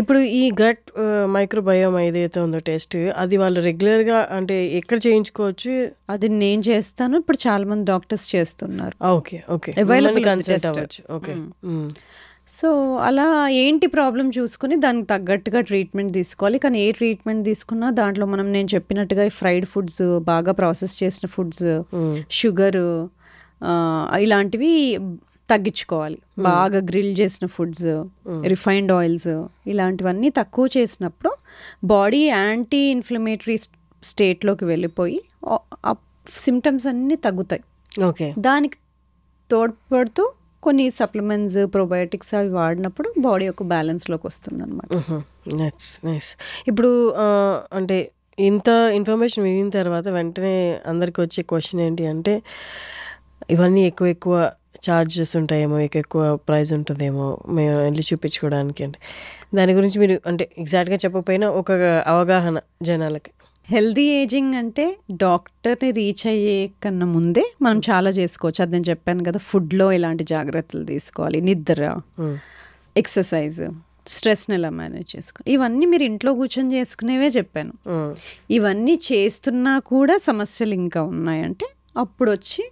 ఇప్పుడు ఈ గట్ మైక్రోబయోమ్ ఏదైతే ఉందో టెస్ట్, అది వాళ్ళు రెగ్యులర్గా అంటే ఎక్కడ చేయించుకోవచ్చు? అది నేను చేస్తాను, ఇప్పుడు చాలా మంది డాక్టర్స్ చేస్తున్నారు. సో అలా ఏంటి ప్రాబ్లం చూసుకుని దానికి తగ్గట్టుగా ట్రీట్మెంట్ తీసుకోవాలి. కానీ ఏ ట్రీట్మెంట్ తీసుకున్నా దాంట్లో నేను చెప్పినట్టుగా ఫ్రైడ్ ఫుడ్స్, బాగా ప్రాసెస్ చేసిన ఫుడ్స్, షుగర్ ఇలాంటివి తగ్గించుకోవాలి. బాగా గ్రిల్ చేసిన ఫుడ్స్, రిఫైన్డ్ ఆయిల్స్ ఇలాంటివన్నీ తక్కువ చేసినప్పుడు బాడీ యాంటీ ఇన్ఫ్లమేటరీ స్టేట్లోకి వెళ్ళిపోయి సిమ్టమ్స్ అన్నీ తగ్గుతాయి. దానికి తోడ్పడుతూ కొన్ని సప్లిమెంట్స్, ప్రోబయోటిక్స్ అవి వాడినప్పుడు బాడీ ఒక బ్యాలెన్స్లోకి వస్తుంది అనమాట. ఇప్పుడు అంటే ఇంత ఇన్ఫర్మేషన్ వినిన తర్వాత వెంటనే అందరికి వచ్చే క్వశ్చన్ ఏంటి అంటే, ఇవన్నీ ఎక్కువ ఛార్జెస్ ఉంటాయేమో, ఎక్కువ ప్రైస్ ఉంటుందేమో మేము వెళ్ళి చూపించుకోవడానికి, అంటే దాని గురించి మీరు అంటే ఎగ్జాక్ట్గా చెప్పకపోయినా ఒక అవగాహన జనాలకి. హెల్దీ ఏజింగ్ అంటే డాక్టర్ని రీచ్ అయ్యే కన్నా ముందే మనం చాలా చేసుకోవచ్చు. అది నేను చెప్పాను కదా, ఫుడ్లో ఎలాంటి జాగ్రత్తలు తీసుకోవాలి, నిద్ర, ఎక్సర్సైజ్, స్ట్రెస్ని ఎలా మేనేజ్ చేసుకోవాలి, ఇవన్నీ మీరు ఇంట్లో కూర్చొని చేసుకునేవే చెప్పాను. ఇవన్నీ చేస్తున్నా కూడా సమస్యలు ఇంకా ఉన్నాయంటే అప్పుడు వచ్చి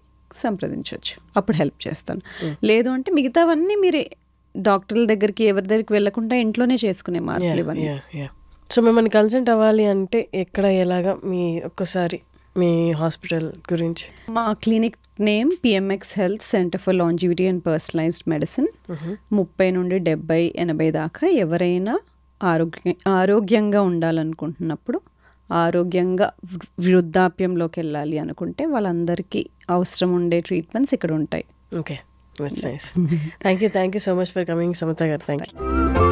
సంప్రదించవచ్చు, అప్పుడు హెల్ప్ చేస్తాను. లేదు అంటే మిగతావన్నీ మీరు డాక్టర్ల దగ్గరికి ఎవరి దగ్గరికి వెళ్ళకుండా ఇంట్లోనే చేసుకునే మార్పులు ఇవన్నీ. సో మిమ్మల్ని కన్సల్ట్ అవ్వాలి అంటే ఎక్కడ, ఎలాగా, ఒక్కసారి మీ హాస్పిటల్ గురించి? మా clinic name PMX health centre for longevity and personalised medicine. 30 నుండి 70, 80 దాకా ఎవరైనా ఆరోగ్యంగా ఉండాలనుకుంటున్నప్పుడు, ఆరోగ్యంగా వృద్ధాప్యంలోకి వెళ్ళాలి అనుకుంటే వాళ్ళందరికీ అవసరం ఉండే ట్రీట్మెంట్స్ ఇక్కడ ఉంటాయి. Okay, that's nice. Thank you so much for coming, Samatha garu. Thank you.